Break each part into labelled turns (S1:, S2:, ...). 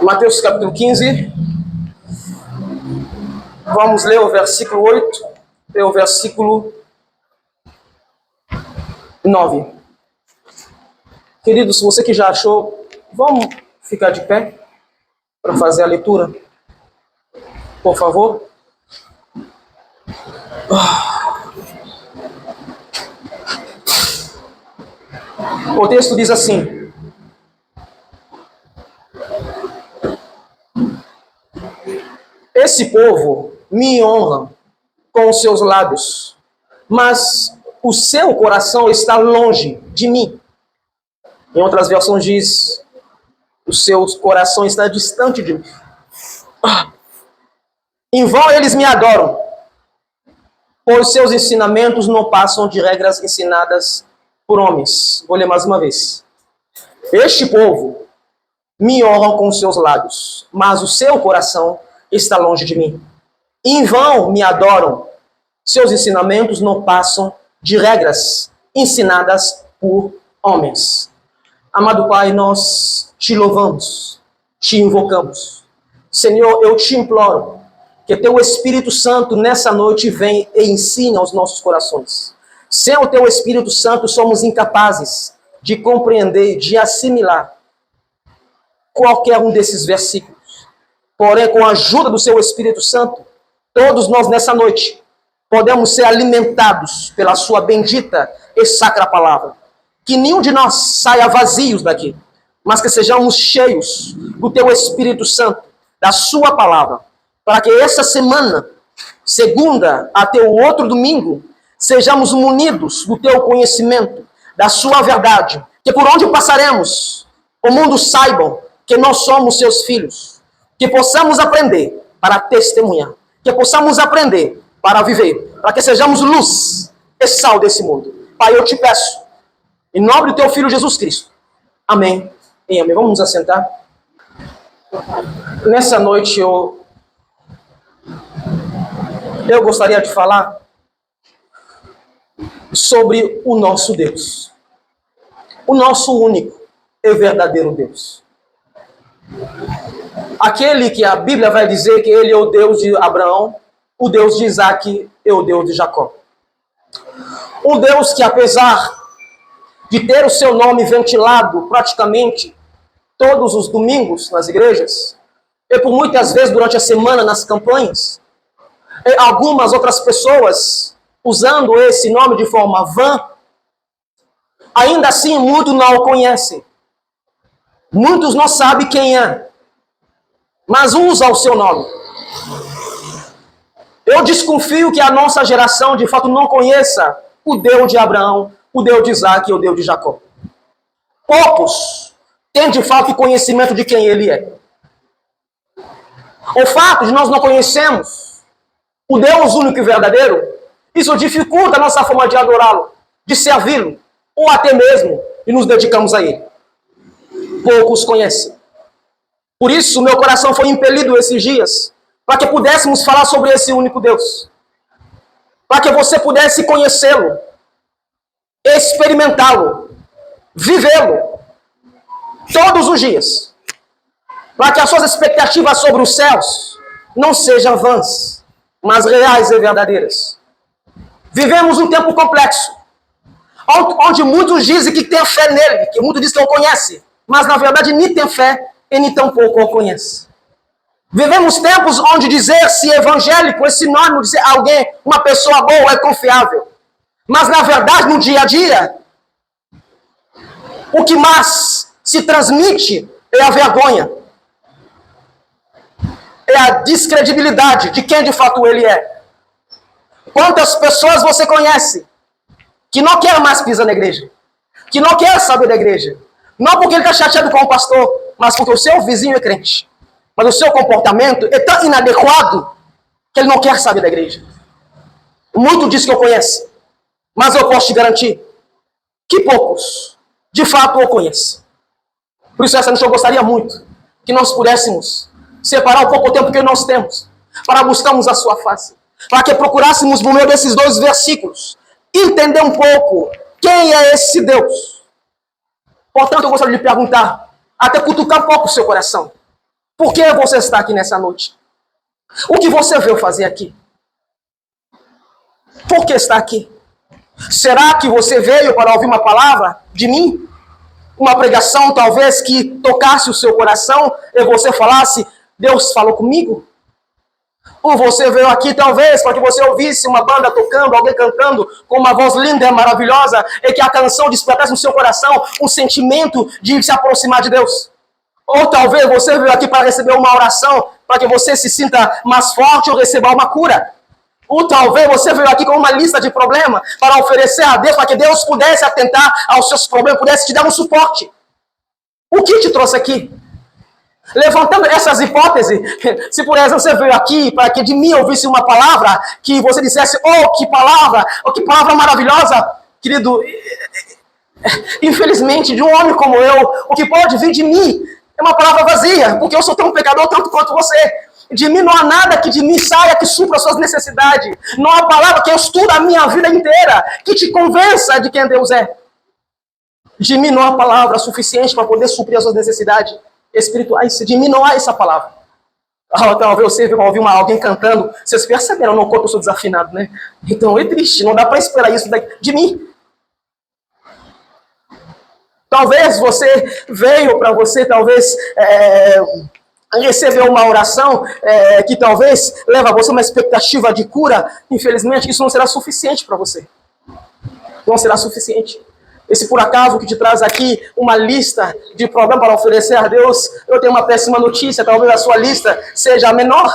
S1: Mateus capítulo 15. Vamos ler o versículo 8 e o versículo 9. Queridos, você que já achou, vamos ficar de pé para fazer a leitura, por favor. O texto diz assim: esse povo me honra com os seus lábios, mas o seu coração está longe de mim. Em outras versões diz: o seu coração está distante de mim. Em vão eles me adoram, pois seus ensinamentos não passam de regras ensinadas por homens. Vou ler mais uma vez. Este povo me honra com os seus lábios, mas o seu coração está longe de mim. Em vão me adoram, seus ensinamentos não passam de regras ensinadas por homens. Amado Pai, nós te louvamos, te invocamos. Senhor, eu te imploro que teu Espírito Santo nessa noite venha e ensine aos nossos corações. Sem o teu Espírito Santo somos incapazes de compreender, de assimilar qualquer um desses versículos. Porém, com a ajuda do seu Espírito Santo, todos nós nessa noite podemos ser alimentados pela sua bendita e sacra palavra. Que nenhum de nós saia vazios daqui, mas que sejamos cheios do teu Espírito Santo, da sua palavra, para que essa semana, segunda até o outro domingo, sejamos munidos do teu conhecimento, da sua verdade, que por onde passaremos, o mundo saibam que nós somos seus filhos, que possamos aprender para testemunhar, que possamos aprender para viver, para que sejamos luz e sal desse mundo. Pai, eu te peço, em nome do teu Filho Jesus Cristo. Amém e amém. Vamos nos assentar. Nessa noite eu gostaria de falar sobre o nosso Deus. O nosso único e verdadeiro Deus. Aquele que a Bíblia vai dizer que ele é o Deus de Abraão, o Deus de Isaac e o Deus de Jacó. Um Deus que, apesar de ter o seu nome ventilado praticamente todos os domingos nas igrejas, e por muitas vezes durante a semana nas campanhas, e algumas outras pessoas usando esse nome de forma vã, ainda assim muitos não o conhecem. Muitos não sabem quem é, mas usa o seu nome. Eu desconfio que a nossa geração de fato não conheça o Deus de Abraão, o Deus de Isaac e o Deus de Jacó. Poucos têm de fato conhecimento de quem ele é. O fato de nós não conhecermos o Deus único e verdadeiro, isso dificulta a nossa forma de adorá-lo, de servi-lo, ou até mesmo de nos dedicarmos a ele. Poucos conhecem. Por isso, meu coração foi impelido esses dias, para que pudéssemos falar sobre esse único Deus. Para que você pudesse conhecê-lo, experimentá-lo, vivê-lo, todos os dias. Para que as suas expectativas sobre os céus não sejam vãs, mas reais e verdadeiras. Vivemos um tempo complexo, onde muitos dizem que têm fé nele, que muitos dizem que o conhecem, mas na verdade nem tem fé e nem tampouco o conhece. Vivemos tempos onde dizer-se evangélico, esse nome, dizer alguém, uma pessoa boa, é confiável. Mas na verdade, no dia a dia, o que mais se transmite é a vergonha, é a descredibilidade de quem de fato ele é. Quantas pessoas você conhece que não quer mais pisar na igreja, que não quer saber da igreja, não porque ele está chateado com o pastor, mas porque o seu vizinho é crente. Mas o seu comportamento é tão inadequado que ele não quer saber da igreja. Muito diz que eu conheço, mas eu posso te garantir que poucos, de fato, o conhecem. Por isso, essa noite eu gostaria muito que nós pudéssemos separar um pouco o tempo que nós temos para buscarmos a sua face, para que procurássemos, no meio desses dois versículos, entender um pouco quem é esse Deus. Portanto, eu gostaria de lhe perguntar, até cutucar um pouco o seu coração. Por que você está aqui nessa noite? O que você veio fazer aqui? Por que está aqui? Será que você veio para ouvir uma palavra de mim? Uma pregação talvez que tocasse o seu coração e você falasse, Deus falou comigo? Ou você veio aqui talvez para que você ouvisse uma banda tocando, alguém cantando com uma voz linda e maravilhosa e que a canção despertasse no seu coração um sentimento de se aproximar de Deus? Ou talvez você veio aqui para receber uma oração para que você se sinta mais forte ou receba uma cura? Ou talvez você veio aqui com uma lista de problemas para oferecer a Deus, para que Deus pudesse atentar aos seus problemas, pudesse te dar um suporte. O que te trouxe aqui? Levantando essas hipóteses, se por exemplo você veio aqui para que de mim ouvisse uma palavra, que você dissesse, oh que palavra maravilhosa, querido, infelizmente de um homem como eu, o que pode vir de mim é uma palavra vazia, porque eu sou tão pecador tanto quanto você. De mim não há nada que de mim saia que supra as suas necessidades. Não há palavra que eu estudo a minha vida inteira que te convença de quem Deus é. De mim não há palavra suficiente para poder suprir as suas necessidades espirituais. De mim não há essa palavra. Talvez você ouviu alguém cantando, vocês perceberam no corpo eu sou desafinado, né? Então é triste, não dá para esperar isso de mim. Talvez você veio para você, talvez recebeu uma oração que talvez leva a você uma expectativa de cura. Infelizmente, isso não será suficiente para você. Não será suficiente. E se por acaso que te traz aqui uma lista de problemas para oferecer a Deus, eu tenho uma péssima notícia, talvez a sua lista seja a menor.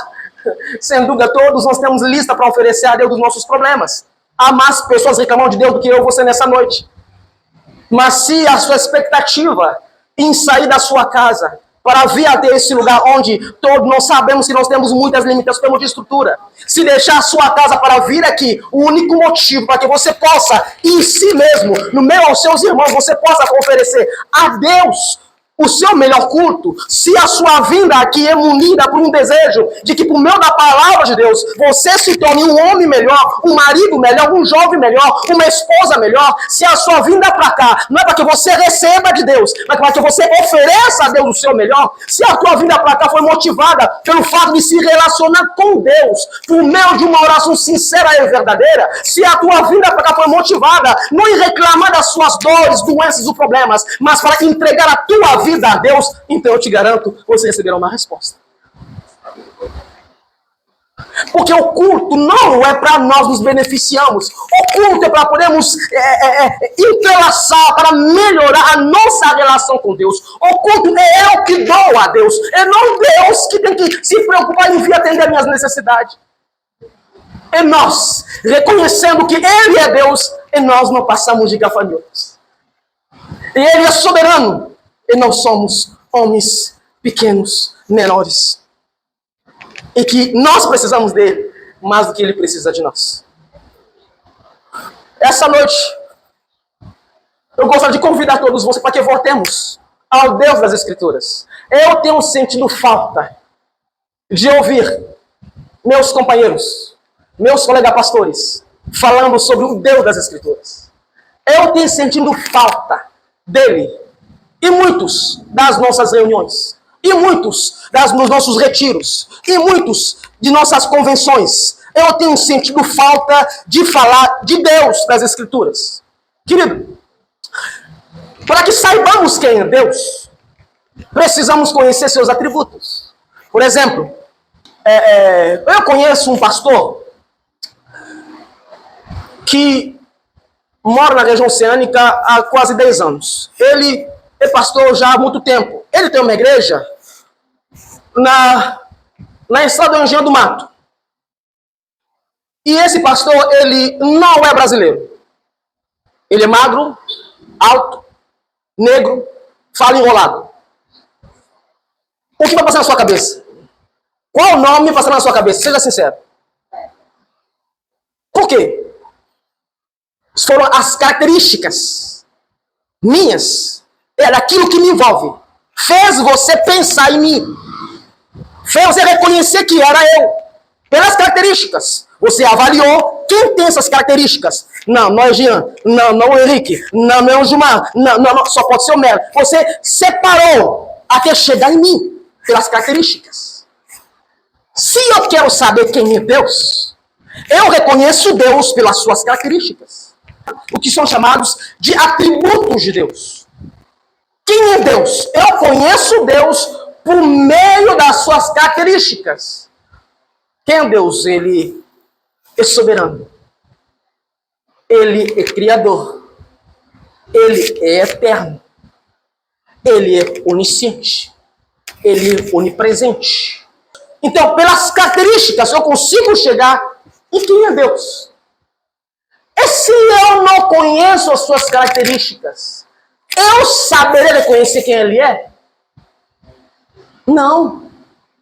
S1: Sem dúvida, todos nós temos lista para oferecer a Deus dos nossos problemas. Há mais pessoas reclamando de Deus do que eu e você nessa noite. Mas se a sua expectativa em sair da sua casa para vir até esse lugar onde todos nós sabemos que nós temos muitas limitações, temos de estrutura. Se deixar a sua casa para vir aqui, o único motivo para que você possa, em si mesmo, no meio aos seus irmãos, você possa oferecer a Deus o seu melhor culto, se a sua vinda aqui é munida por um desejo de que, por meio da palavra de Deus, você se torne um homem melhor, um marido melhor, um jovem melhor, uma esposa melhor, se a sua vinda para cá não é para que você receba de Deus, mas para que você ofereça a Deus o seu melhor, se a tua vinda para cá foi motivada pelo fato de se relacionar com Deus, por meio de uma oração sincera e verdadeira, se a tua vinda para cá foi motivada não em reclamar das suas dores, doenças ou problemas, mas para entregar a tua vida a Deus, então eu te garanto, você receberá uma resposta. Porque o culto não é para nós nos beneficiarmos. O culto é para podermos entrelaçar, para melhorar a nossa relação com Deus. O culto é eu que dou a Deus. É não Deus que tem que se preocupar em vir atender minhas necessidades. É nós, reconhecendo que Ele é Deus, e nós não passamos de gafanhotos. E Ele é soberano. E nós somos homens pequenos, menores. E que nós precisamos dele mais do que ele precisa de nós. Essa noite, eu gostaria de convidar todos vocês para que voltemos ao Deus das Escrituras. Eu tenho sentido falta de ouvir meus companheiros, meus colegas pastores, falando sobre o Deus das Escrituras. Eu tenho sentido falta dele. E muitos das nossas reuniões, e muitos dos nossos retiros, e muitos de nossas convenções, eu tenho sentido falta de falar de Deus das Escrituras. Querido, para que saibamos quem é Deus, precisamos conhecer seus atributos. Por exemplo, eu conheço um pastor que mora na região oceânica há quase 10 anos. Ele é pastor já há muito tempo. Ele tem uma igreja na estrada do Engenho do Mato. E esse pastor, ele não é brasileiro. Ele é magro, alto, negro, fala enrolado. O que vai passar na sua cabeça? Qual o nome vai passar na sua cabeça? Seja sincero. Por quê? Foram as características minhas. Era aquilo que me envolve. Fez você pensar em mim. Fez você reconhecer que era eu. Pelas características. Você avaliou quem tem essas características. Não é o Jean. Não é o Henrique. Não é o Gilmar. Não, só pode ser o Melo. Você separou até chegar em mim. pelas características. Se eu quero saber quem é Deus, eu reconheço Deus pelas suas características. O que são chamados de atributos de Deus. Quem é Deus? Eu conheço Deus por meio das suas características. Quem é Deus? Ele é soberano. Ele é criador. Ele é eterno. Ele é onisciente. Ele é onipresente. Então, pelas características, eu consigo chegar em quem é Deus. E se eu não conheço as suas características, eu saberei reconhecer quem Ele é? Não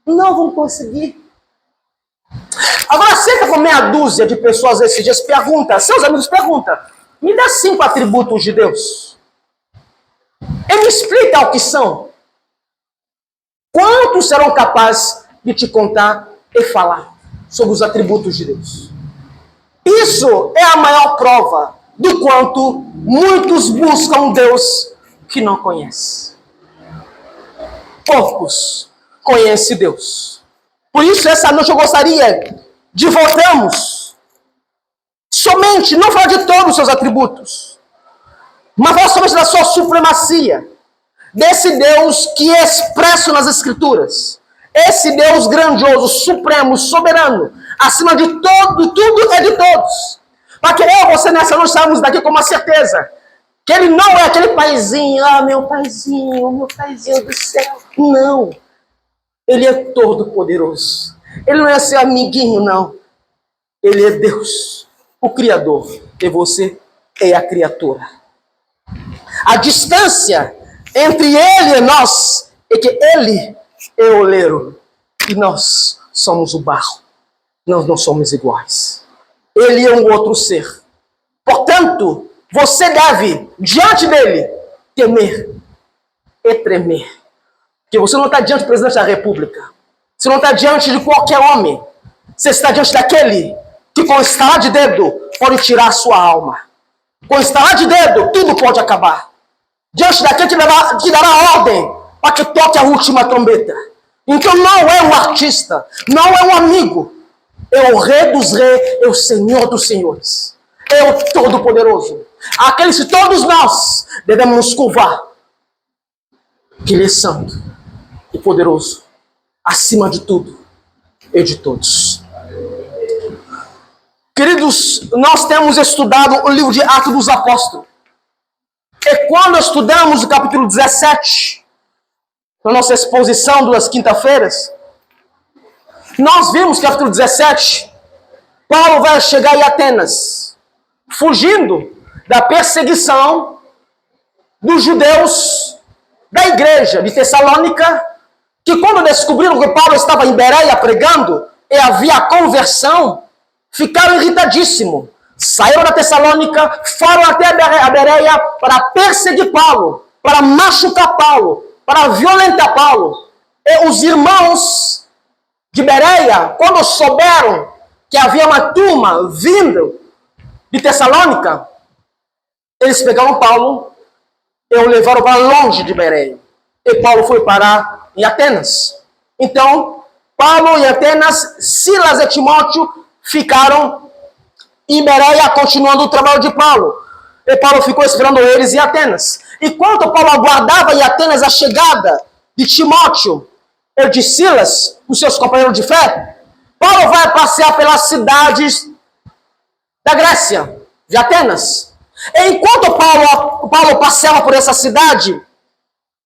S1: vou conseguir. Agora, cerca com meia dúzia de pessoas esses dias seus amigos perguntam, me dá 5 atributos de Deus. E me explica o que são. Quantos serão capazes de te contar e falar sobre os atributos de Deus? Isso é a maior prova do quanto muitos buscam Deus que não conhecem. Poucos conhecem Deus. Por isso, essa noite eu gostaria de voltarmos somente, não falar de todos os seus atributos, mas falar somente da sua supremacia, desse Deus que é expresso nas Escrituras, esse Deus grandioso, supremo, soberano, acima de tudo e de todos. Para que eu e você nessa noite saímos daqui com uma certeza, que Ele não é aquele paizinho, meu paizinho do céu. Não. Ele é todo poderoso. Ele não é seu amiguinho, não. Ele é Deus, o Criador, e você é a criatura. A distância entre Ele e nós é que Ele é o oleiro e nós somos o barro. Nós não somos iguais. Ele é um outro ser. Portanto, você deve, diante dele, temer e tremer. Porque você não está diante do presidente da República. Você não está diante de qualquer homem. Você está diante daquele que, com estalar de dedo, pode tirar a sua alma. Com estalar de dedo, tudo pode acabar. Diante daquele que dará ordem para que toque a última trombeta. Então não é um artista, não é um amigo. É o Rei dos Reis, é o Senhor dos Senhores. É o Todo-Poderoso. Aqueles que todos nós devemos nos curvar. Que Ele é santo e poderoso, acima de tudo e de todos. Queridos, nós temos estudado o livro de Atos dos Apóstolos. E quando estudamos o capítulo 17, na nossa exposição das quinta-feiras, nós vimos que no capítulo 17, Paulo vai chegar em Atenas, fugindo da perseguição dos judeus da igreja de Tessalônica, que quando descobriram que Paulo estava em Bereia pregando e havia conversão, ficaram irritadíssimos. Saíram da Tessalônica, foram até a Bereia para perseguir Paulo, para machucar Paulo, para violentar Paulo. E os irmãos de Bereia, quando souberam que havia uma turma vindo de Tessalônica, eles pegaram Paulo e o levaram para longe de Bereia. E Paulo foi parar em Atenas. Então, Paulo em Atenas, Silas e Timóteo ficaram em Bereia, continuando o trabalho de Paulo. E Paulo ficou esperando eles em Atenas. Enquanto Paulo aguardava em Atenas a chegada de Timóteo e de Silas, os seus companheiros de fé, Paulo vai passear pelas cidades da Grécia, de Atenas. E enquanto Paulo passeava por essa cidade,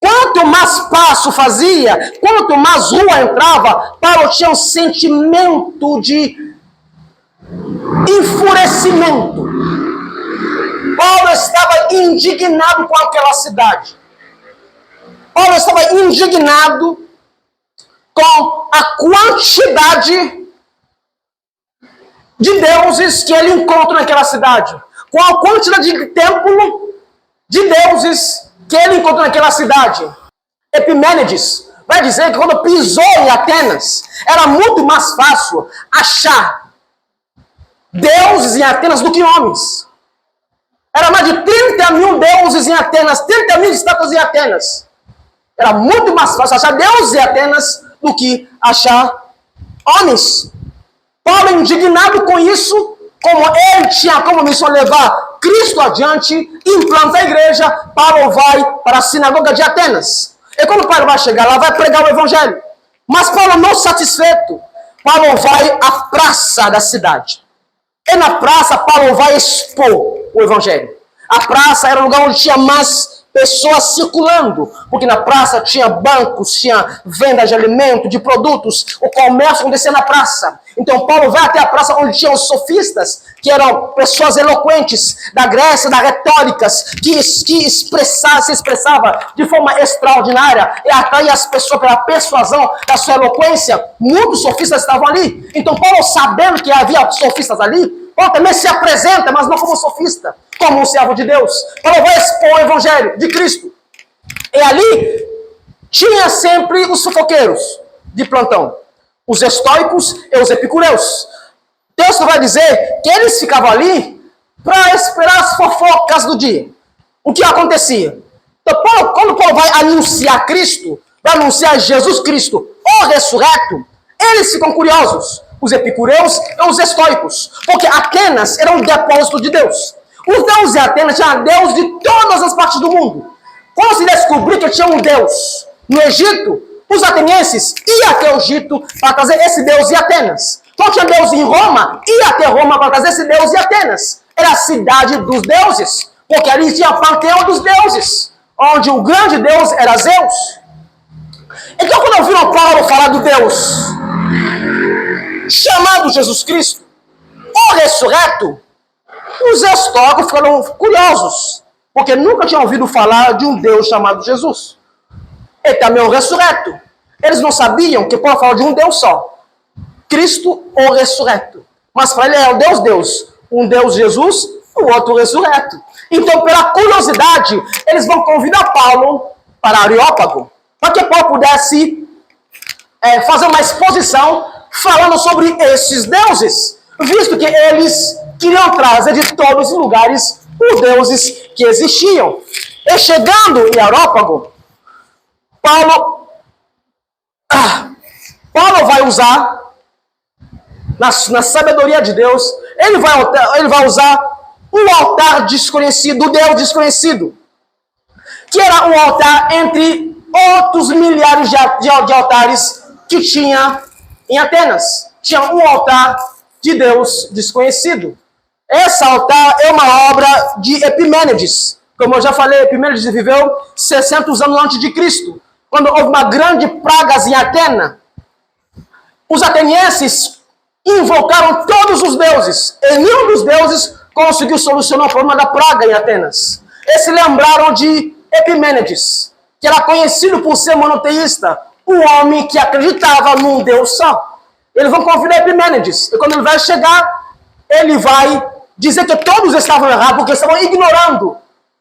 S1: quanto mais passo fazia, quanto mais rua entrava, Paulo tinha um sentimento de enfurecimento. Paulo estava indignado com aquela cidade. Paulo estava indignado com a quantidade de deuses que ele encontra naquela cidade, com a quantidade de templo de deuses que ele encontrou naquela cidade. Epimênides vai dizer que quando pisou em Atenas, era muito mais fácil achar deuses em Atenas do que homens. Era mais de 30 mil deuses em Atenas, 30 mil estátuas em Atenas. Era muito mais fácil achar Deus em Atenas do que achar homens. Paulo, indignado com isso, como ele tinha como missão levar Cristo adiante, implanta a igreja, Paulo vai para a sinagoga de Atenas. E quando Paulo vai chegar lá, vai pregar o evangelho. Mas Paulo, não satisfeito, Paulo vai à praça da cidade. E na praça, Paulo vai expor o evangelho. A praça era um lugar onde tinha mais pessoas circulando, porque na praça tinha bancos, tinha venda de alimento, de produtos, o comércio acontecia na praça. Então Paulo vai até a praça onde tinham os sofistas, que eram pessoas eloquentes da Grécia, das retóricas, que se expressava de forma extraordinária e atraía as pessoas pela persuasão da sua eloquência. Muitos sofistas estavam ali. Então Paulo, sabendo que havia sofistas ali, Paulo também se apresenta, mas não como sofista, como um servo de Deus. Paulo vai expor o evangelho de Cristo. E ali tinha sempre os fofoqueiros de plantão, os estoicos e os epicureus. O texto vai dizer que eles ficavam ali para esperar as fofocas do dia. O que acontecia? Então, quando Paulo vai anunciar Cristo, vai anunciar Jesus Cristo, o ressurreto, eles ficam curiosos, os epicureus e os estoicos, porque Atenas era um depósito de Deus. Os deuses de Atenas tinham Deus de todas as partes do mundo. Quando se descobriu que tinha um Deus no Egito, os atenienses iam até o Egito para trazer esse Deus de Atenas. Quando tinha Deus em Roma, ia até Roma para trazer esse Deus de Atenas. Era a cidade dos deuses, porque ali tinha o panteão dos deuses, onde o grande Deus era Zeus. Então, quando ouviram Paulo falar do Deus chamado Jesus Cristo, o ressurreto, os estoicos ficaram curiosos, porque nunca tinham ouvido falar de um Deus chamado Jesus. E também o ressurreto. Eles não sabiam que Paulo falava de um Deus só, Cristo o ressurreto. Mas para ele é o Deus. Um Deus Jesus, o outro ressurreto. Então, pela curiosidade, eles vão convidar Paulo para Areópago, para que Paulo pudesse fazer uma exposição falando sobre esses deuses, visto que eles queriam trazer de todos os lugares os deuses que existiam. E chegando em Areópago, Paulo vai usar, na sabedoria de Deus, ele vai usar um altar desconhecido, o Deus desconhecido, que era um altar entre outros milhares de altares que tinha em Atenas. Tinha um altar de Deus desconhecido. Esse altar é uma obra de Epimênides. Como eu já falei, Epimênides viveu 600 anos antes de Cristo, quando houve uma grande praga em Atenas. Os atenienses invocaram todos os deuses, e nenhum dos deuses conseguiu solucionar o problema da praga em Atenas. Eles se lembraram de Epimênides, que era conhecido por ser monoteísta, um homem que acreditava num Deus só. Eles vão convidar Epimênides, e quando ele vai chegar, ele vai dizer que todos estavam errados, porque estavam ignorando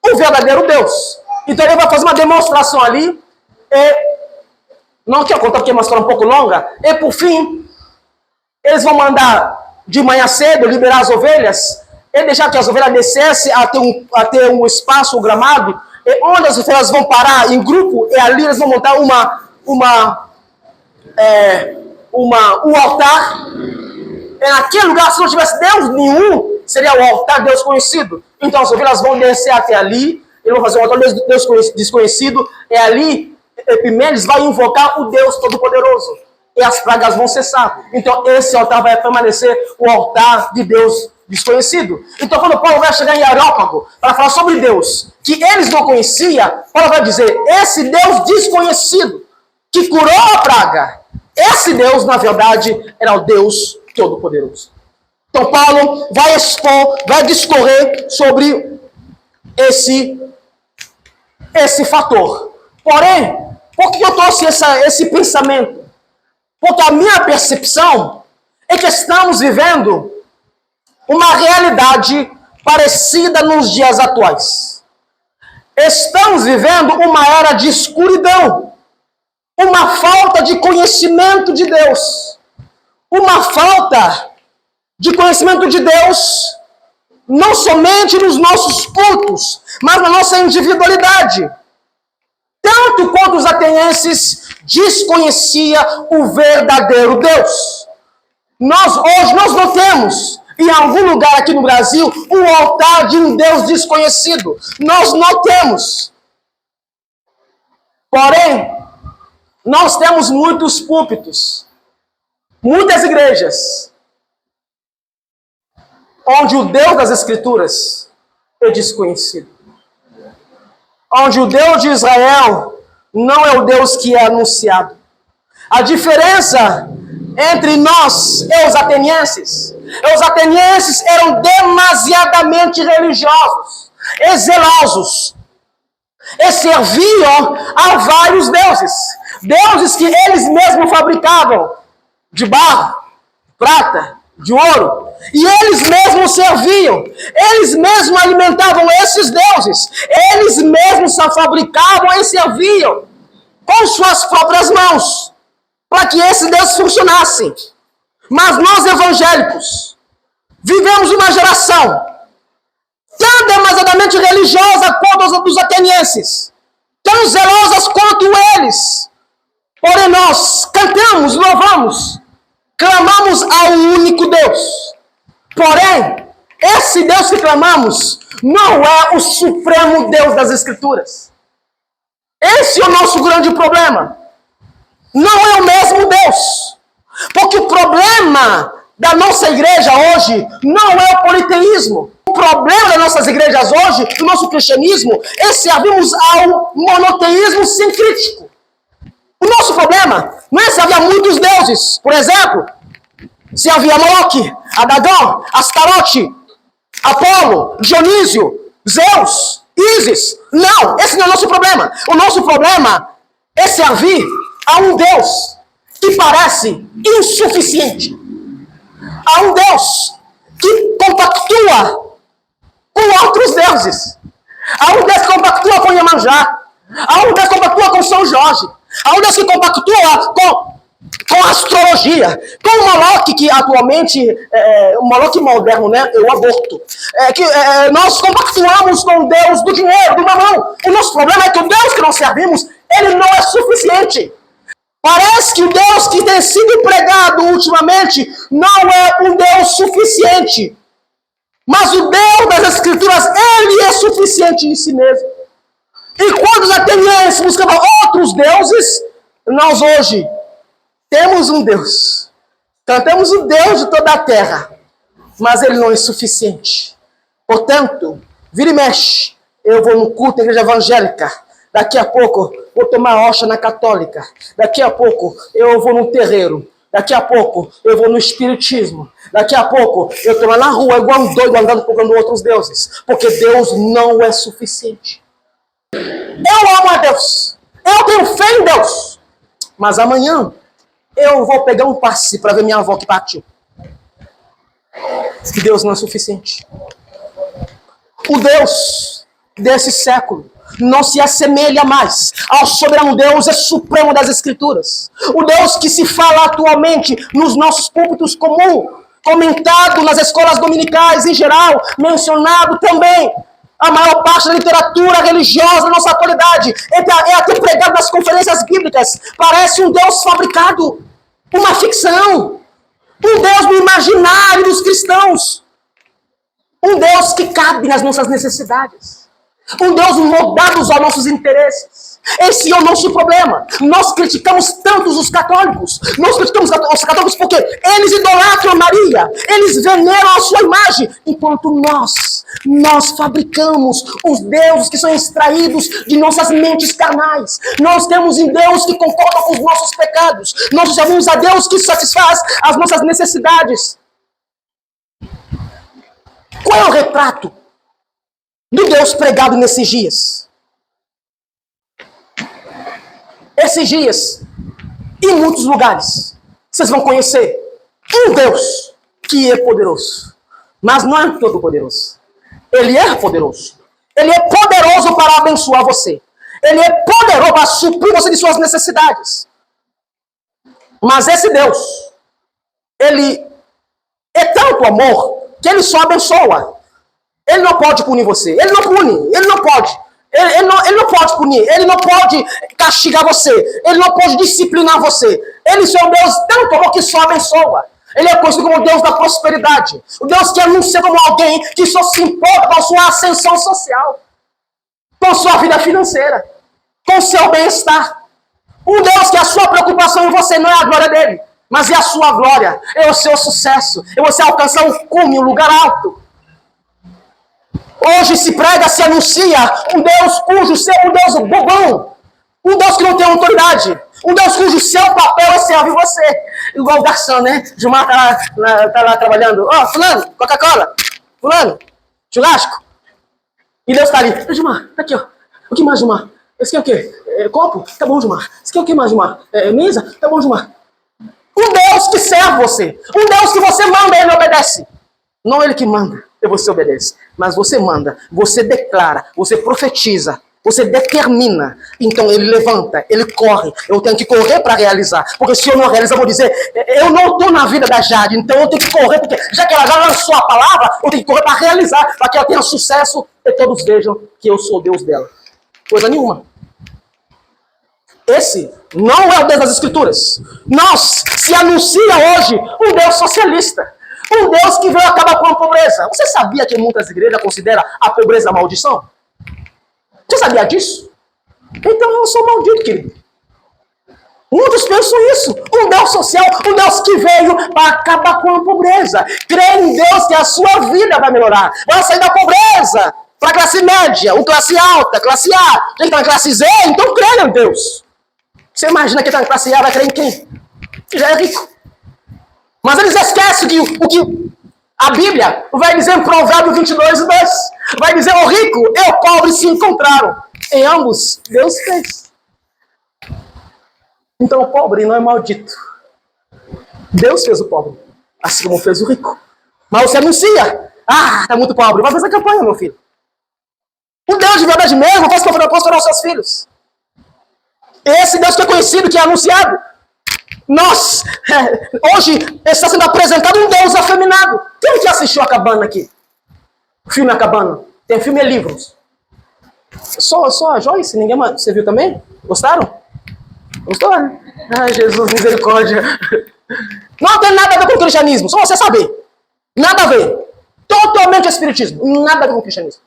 S1: o verdadeiro Deus. Então ele vai fazer uma demonstração ali, e não quero contar porque é uma história um pouco longa, e por fim, eles vão mandar de manhã cedo liberar as ovelhas, e deixar que as ovelhas descessem até um espaço, um gramado, e onde as ovelhas vão parar em grupo, e ali eles vão montar um altar. E naquele lugar, se não tivesse Deus nenhum, seria o altar de Deus conhecido. Então as ovelhas vão descer até ali, eles vão fazer um altar de Deus desconhecido, e ali Epimênides vai invocar o Deus Todo-Poderoso, e as pragas vão cessar. Então esse altar vai permanecer o altar de Deus desconhecido. Então quando Paulo vai chegar em Areópago para falar sobre Deus que eles não conheciam, Paulo vai dizer, esse Deus desconhecido que curou a praga, esse Deus na verdade era o Deus Todo-Poderoso. Então Paulo vai expor, vai discorrer sobre esse fator. Porém, por que eu trouxe esse pensamento? Porque a minha percepção é que estamos vivendo uma realidade parecida nos dias atuais. Estamos vivendo uma era de escuridão, uma falta de conhecimento de Deus, uma falta de conhecimento de Deus, não somente nos nossos cultos, mas na nossa individualidade. tanto quanto os atenienses desconheciam o verdadeiro Deus. Hoje nós não temos, em algum lugar aqui no Brasil, um altar de um Deus desconhecido. Nós não temos. Porém, nós temos muitos púlpitos, muitas igrejas, onde o Deus das Escrituras é desconhecido. Onde o Deus de Israel não é o Deus que é anunciado. A diferença entre nós e os atenienses eram demasiadamente religiosos e zelosos, e serviam a vários deuses. Deuses que eles mesmos fabricavam de barro, prata, de ouro. E eles mesmos serviam. Eles mesmos alimentavam esses deuses. Eles mesmos fabricavam e serviam com suas próprias mãos, para que esses deuses funcionassem. Mas nós evangélicos vivemos uma geração tão demasiadamente religiosa quanto os atenienses, tão zelosas quanto eles. Porém, nós cantamos, louvamos, clamamos ao único Deus. Porém, esse Deus que clamamos não é o supremo Deus das Escrituras. Esse é o nosso grande problema. Não é o mesmo Deus. Porque o problema da nossa igreja hoje não é o politeísmo. O problema das nossas igrejas hoje, do nosso cristianismo, é servirmos ao monoteísmo sem crítico. O nosso problema não é se havia muitos deuses. Por exemplo, se havia Moloque, Adagão, Astarote, Apolo, Dionísio, Zeus, Ísis. Não, esse não é o nosso problema. O nosso problema é servir a um Deus que parece insuficiente. A um Deus que compactua com outros deuses. A um Deus que compactua com Iemanjá. A um Deus que compactua com São Jorge. A um Deus que compactua com a astrologia, com o Moloque, que atualmente o Moloque moderno, né? É o aborto. Nós compactuamos com o Deus do dinheiro, do mamão. O nosso problema é que o Deus que nós servimos, ele não é suficiente. Parece que o Deus que tem sido pregado ultimamente não é um Deus suficiente. Mas o Deus das Escrituras, ele é suficiente em si mesmo. E quando os atenienses buscavam outros deuses, nós hoje temos um Deus. Cantamos o Deus de toda a terra. Mas ele não é suficiente. Portanto, vira e mexe. Eu vou no culto da igreja evangélica. Daqui a pouco vou tomar hoxa na católica. Daqui a pouco eu vou no terreiro. Daqui a pouco eu vou no espiritismo. Daqui a pouco eu estou lá na rua igual um doido andando procurando outros deuses. Porque Deus não é suficiente. Eu amo a Deus. Eu tenho fé em Deus. Mas amanhã eu vou pegar um passe para ver minha avó que partiu. Que Deus não é suficiente. O Deus desse século não se assemelha mais ao soberano Deus e supremo das Escrituras. O Deus que se fala atualmente nos nossos púlpitos comum, comentado nas escolas dominicais em geral, mencionado também a maior parte da literatura religiosa da nossa atualidade, é até pregado nas conferências bíblicas. Parece um Deus fabricado, uma ficção, um Deus do imaginário dos cristãos, um Deus que cabe nas nossas necessidades. Um Deus moldado aos nossos interesses. Esse é o nosso problema. Nós criticamos tantos os católicos. Nós criticamos os católicos porque eles idolatram Maria. Eles veneram a sua imagem. Enquanto nós fabricamos os deuses que são extraídos de nossas mentes carnais. Nós temos em Deus que concorda com os nossos pecados. Nós chamamos a Deus que satisfaz as nossas necessidades. Qual é o retrato do Deus pregado nesses dias? Esses dias, em muitos lugares, vocês vão conhecer um Deus que é poderoso. Mas não é todo poderoso. Ele é poderoso. Ele é poderoso para abençoar você. Ele é poderoso para suprir você de suas necessidades. Mas esse Deus, ele é tanto amor que ele só abençoa. Ele não pode punir você. Ele não pune. Ele não pode. Ele não pode punir, ele não pode castigar você, ele não pode disciplinar você. Ele é um Deus tanto amor que só abençoa. Ele é conhecido como o Deus da prosperidade. O Deus que anuncia como alguém que só se importa com a sua ascensão social, com sua vida financeira, com seu bem-estar. Um Deus que a sua preocupação em você não é a glória dele, mas é a sua glória, é o seu sucesso, é você alcançar um cume, um lugar alto. Hoje se prega, se anuncia um Deus cujo seu, um Deus bobão, um Deus que não tem autoridade, um Deus cujo seu papel é servir você. Igual o garçom, né? Gilmar tá lá trabalhando. Ó, fulano, Coca-Cola. Fulano, churrasco. E Deus tá ali. Gilmar, tá aqui, ó. O que mais, Gilmar? Esse aqui é o quê? Copo? Tá bom, Gilmar. Esse aqui é o que mais, Gilmar? Mesa? Tá bom, Gilmar. Um Deus que serve você. Um Deus que você manda e ele obedece. Não ele que manda e você obedece. Mas você manda, você declara, você profetiza, você determina. Então ele levanta, ele corre. Eu tenho que correr para realizar. Porque se eu não realizar, eu vou dizer, eu não estou na vida da Jade. Então eu tenho que correr, porque já que ela já lançou a palavra, eu tenho que correr para realizar, para que ela tenha sucesso e todos vejam que eu sou o Deus dela. Coisa nenhuma. Esse não é o Deus das Escrituras. Nós se anuncia hoje um Deus socialista. Um Deus que veio acabar com a pobreza. Você sabia que muitas igrejas consideram a pobreza maldição? Você sabia disso? Então eu sou maldito, querido. Muitos pensam isso. Um Deus social, um Deus que veio para acabar com a pobreza. Crê em Deus que a sua vida vai melhorar. Vai sair da pobreza para a classe média, ou classe alta, classe A. Quem está na classe Z, então crê em Deus. Você imagina que está na classe A vai crer em quem? Que já é rico. Mas eles esquecem que o que a Bíblia vai dizer em Provérbios 22, 2. Vai dizer, o rico e o pobre se encontraram. Em ambos, Deus fez. Então o pobre não é maldito. Deus fez o pobre, assim como fez o rico. Mas você anuncia, está muito pobre. Vai fazer campanha, meu filho. O Deus de verdade mesmo faz prosperar os seus filhos. Esse Deus que é conhecido, que é anunciado. Nós, hoje, está sendo apresentado um Deus afeminado. Quem que assistiu a Cabana aqui? O filme A Cabana. Tem filme e livros. Só a Joyce? Ninguém mais. Você viu também? Gostaram? Gostou, né? Ai, Jesus, misericórdia. Não tem nada a ver com o cristianismo. Só você saber. Nada a ver. Totalmente espiritismo. Nada a ver com o cristianismo.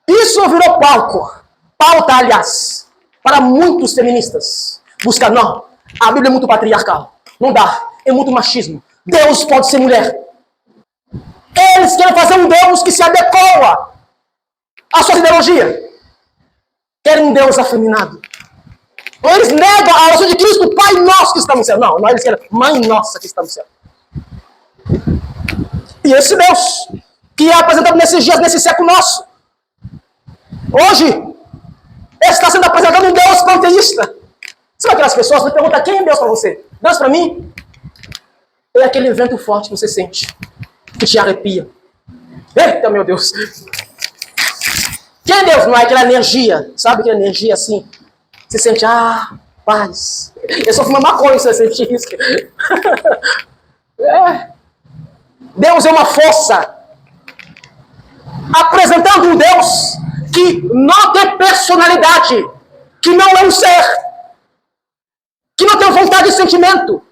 S1: Isso virou pauta, aliás, para muitos feministas. Buscar, não. A Bíblia é muito patriarcal. Não dá. É muito machismo. Deus pode ser mulher. Eles querem fazer um Deus que se adequa à sua ideologia. Querem um Deus afeminado. Ou eles negam a oração de Cristo, Pai nosso que está no céu. Não, eles querem Mãe nossa que está no céu. E esse Deus, que é apresentado nesses dias, nesse século nosso, hoje, está sendo apresentado um Deus panteísta. Sabe aquelas pessoas que perguntam, quem é Deus para você? Deus para mim? É aquele vento forte que você sente, que te arrepia. Eita, meu Deus! Quem é Deus? Não é aquela energia, sabe aquela energia assim? Você sente, paz. Eu só fumo maconha se você sente isso. Deus é uma força. Apresentando um Deus que não tem personalidade, que não é um ser, que não tem vontade e sentimento.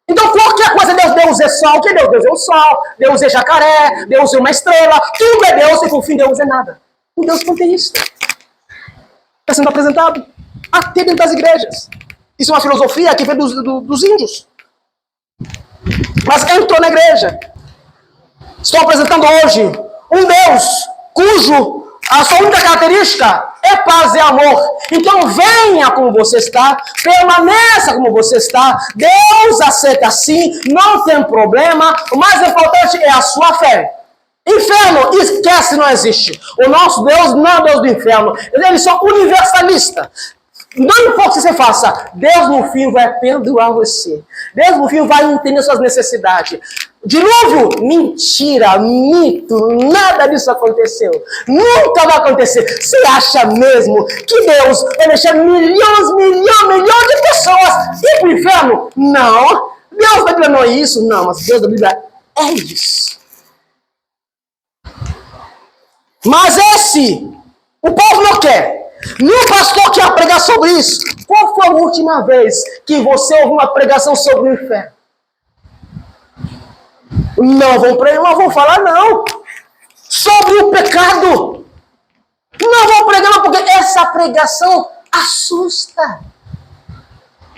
S1: Então qualquer coisa Deus é sol. O que é Deus? Deus é o sol, Deus é jacaré, Deus é uma estrela, tudo é Deus e por fim Deus é nada. Um Deus panteísta. Está sendo apresentado até dentro das igrejas. Isso é uma filosofia que vem dos índios. Mas entrou na igreja. Estou apresentando hoje um Deus cujo a sua única característica é paz e amor. Então venha como você está, permaneça como você está. Deus aceita assim, não tem problema. O mais importante é a sua fé. Inferno, esquece, não existe. O nosso Deus não é Deus do inferno. Ele é só universalista. Não importa o que você faça, Deus no fim vai perdoar você. Deus no fim vai entender suas necessidades. Dilúvio? Mentira, mito, nada disso aconteceu. Nunca vai acontecer. Você acha mesmo que Deus vai deixar milhões de pessoas ir para o inferno? Não. Deus da Bíblia não é isso? Não, mas Deus da Bíblia é isso. Mas o povo não quer. Meu pastor quer pregar sobre isso. Qual foi a última vez que você ouviu uma pregação sobre o inferno? Não vão pregar, não vão falar não. Sobre o pecado. Não vão pregar não, porque essa pregação assusta.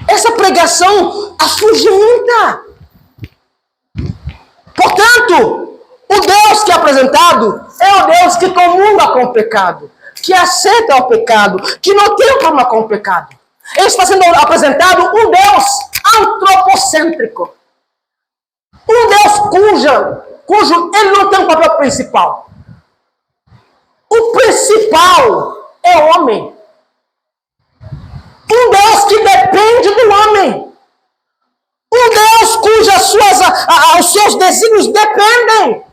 S1: Essa pregação afugenta. Portanto, o Deus que é apresentado é o Deus que comunga com o pecado, que aceita o pecado, que não tem problema com o pecado. Ele está sendo apresentado um Deus antropocêntrico. Um Deus cujo ele não tem um papel principal. O principal é o homem. Um Deus que depende do homem. Um Deus os seus desígnios dependem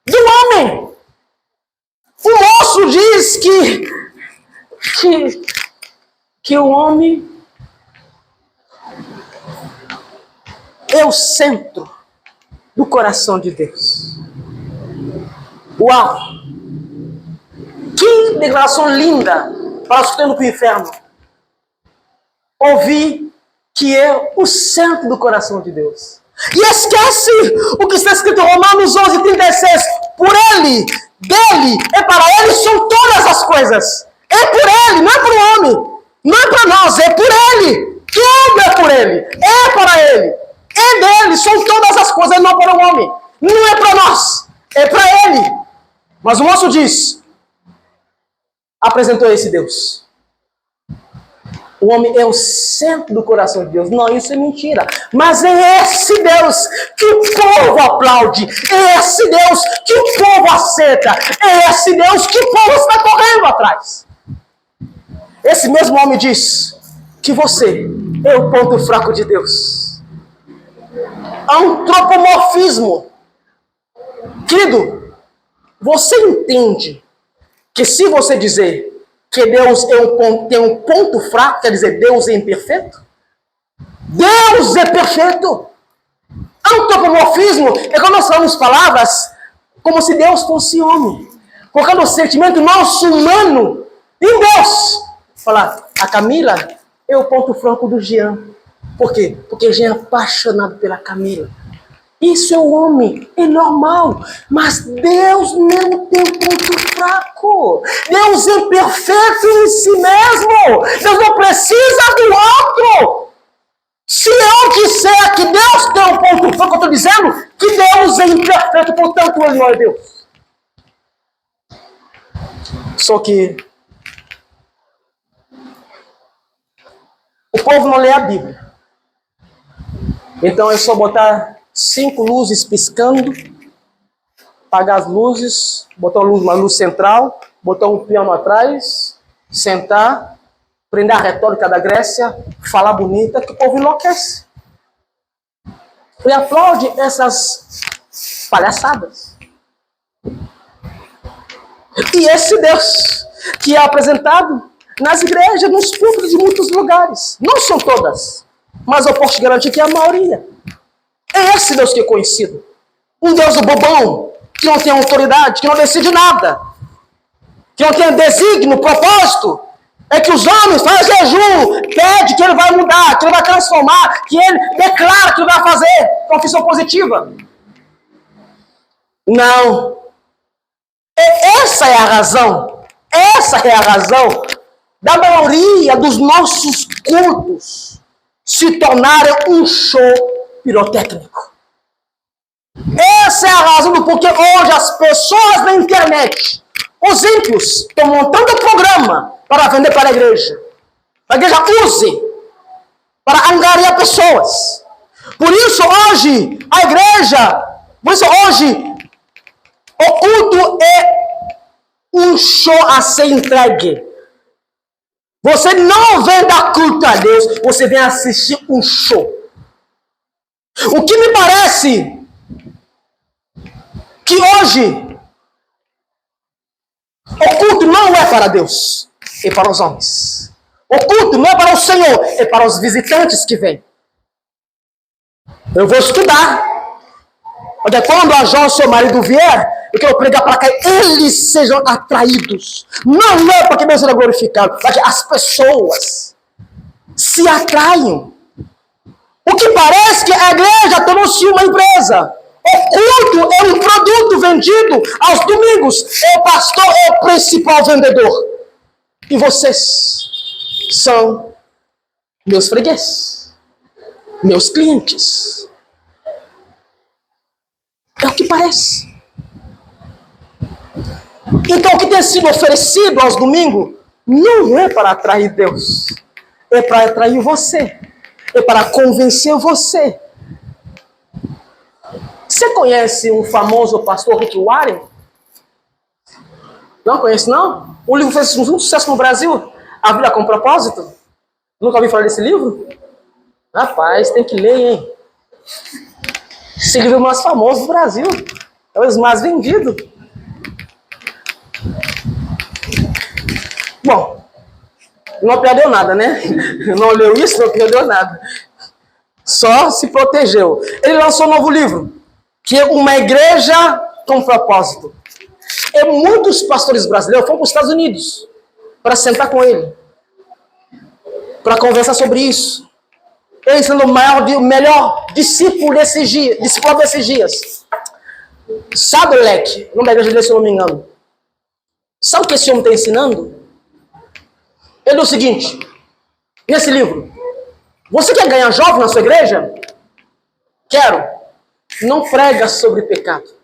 S1: do homem. O moço diz que o homem é o centro do coração de Deus. Uau! Que declaração linda para os que estão no inferno. Ouvir que é o centro do coração de Deus. E esquece o que está escrito em Romanos 11:36. Por ele, dele, e para ele são todas as coisas. É por ele, não é para o homem. Não é para nós, é por ele. Tudo é por ele. É para ele. É dele, são todas as coisas, não para o homem. Não é para nós, é para ele. Mas o moço diz, apresentou esse Deus. O homem é o centro do coração de Deus. Não, isso é mentira. Mas é esse Deus que o povo aplaude. É esse Deus que o povo aceita. É esse Deus que o povo está correndo atrás. Esse mesmo homem diz que você é o ponto fraco de Deus. Antropomorfismo. Querido, você entende que se você dizer que Deus tem um ponto fraco, quer dizer, Deus é imperfeito? Deus é perfeito. Antropomorfismo é quando nós falamos palavras como se Deus fosse homem, colocando o sentimento nosso humano em Deus. Falar, a Camila é o ponto fraco do Jean. Por quê? Porque Jean é apaixonado pela Camila. Isso é o homem, é normal. Mas Deus não tem ponto fraco. Deus é perfeito em si mesmo. Deus não precisa do outro. Se eu disser que Deus tem um ponto fraco, eu estou dizendo que Deus é imperfeito, portanto ele não é Deus. Só que o povo não lê a Bíblia. Então é só botar 5 luzes piscando, apagar as luzes, botar uma luz central, botar um piano atrás, sentar, aprender a retórica da Grécia, falar bonita, que o povo enlouquece. E aplaude essas palhaçadas. E esse Deus que é apresentado nas igrejas, nos púlpitos de muitos lugares. Não são todas, mas eu posso te garantir que é a maioria. É esse Deus que é conhecido. Um Deus bobão, que não tem autoridade, que não decide nada, que não tem desígnio, propósito. É que os homens fazem jejum, pede que ele vai mudar, que ele vai transformar, que ele declara que ele vai fazer confissão positiva. Não. Essa é a razão da maioria dos nossos cultos se tornarem um show pirotécnico. Essa é a razão do porquê hoje as pessoas na internet, os ímpios, estão montando um programa para vender para a igreja. A igreja use para angariar pessoas. Por isso hoje o culto é um show a ser entregue. Você não vem dar culto a Deus, você vem assistir um show. O que me parece que hoje o culto não é para Deus, é para os homens. O culto não é para o Senhor, é para os visitantes que vêm. Eu vou estudar. Porque quando a João, seu marido, vier, Eu quero pregar para que eles sejam atraídos. Não é para que Deus seja glorificado, para que as pessoas se atraiam. O que parece que a igreja tornou-se uma empresa. O culto é um produto vendido aos domingos. O pastor é o principal vendedor. E vocês são meus fregueses, meus clientes. É o que parece. Então, o que tem sido oferecido aos domingos não é para atrair Deus. É para atrair você. É para convencer você. Você conhece um famoso pastor, Rick Warren? Não conhece, não? O livro fez muito sucesso no Brasil. A Vida com Propósito. Nunca ouviu falar desse livro? Rapaz, tem que ler, hein? Esse livro é o mais famoso do Brasil. É o mais vendido. Bom, não perdeu nada, né? Não leu isso, não perdeu nada. Só se protegeu. Ele lançou um novo livro, que é Uma Igreja com Propósito. E muitos pastores brasileiros foram para os Estados Unidos para sentar com ele, para conversar sobre isso. Ele sendo o melhor discípulo desses dias. Sadolek, o nome da igreja dele, se eu não me engano. Sabe o que esse homem está ensinando? Ele diz o seguinte, nesse livro: você quer ganhar jovem na sua igreja? Quero. Não prega sobre pecado.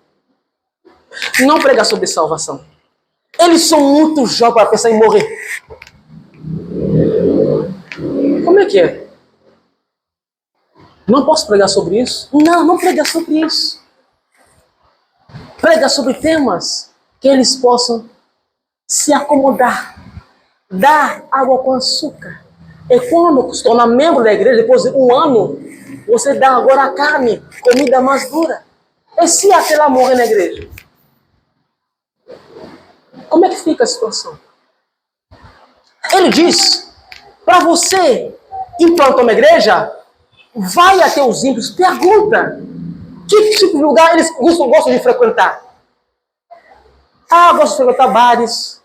S1: Não prega sobre salvação. Eles são muito jovens para pensar em morrer. Como é que é? Não posso pregar sobre isso? Não prega sobre isso. Prega sobre temas que eles possam se acomodar. Dar água com açúcar. E quando se torna membro da igreja, depois de um ano, você dá agora a carne, comida mais dura. E se aquela morre na igreja? Como é que fica a situação? Ele diz, para você implantar uma igreja, vai até os ímpios, pergunta que tipo de lugar eles gostam de frequentar. Gosto de frequentar bares,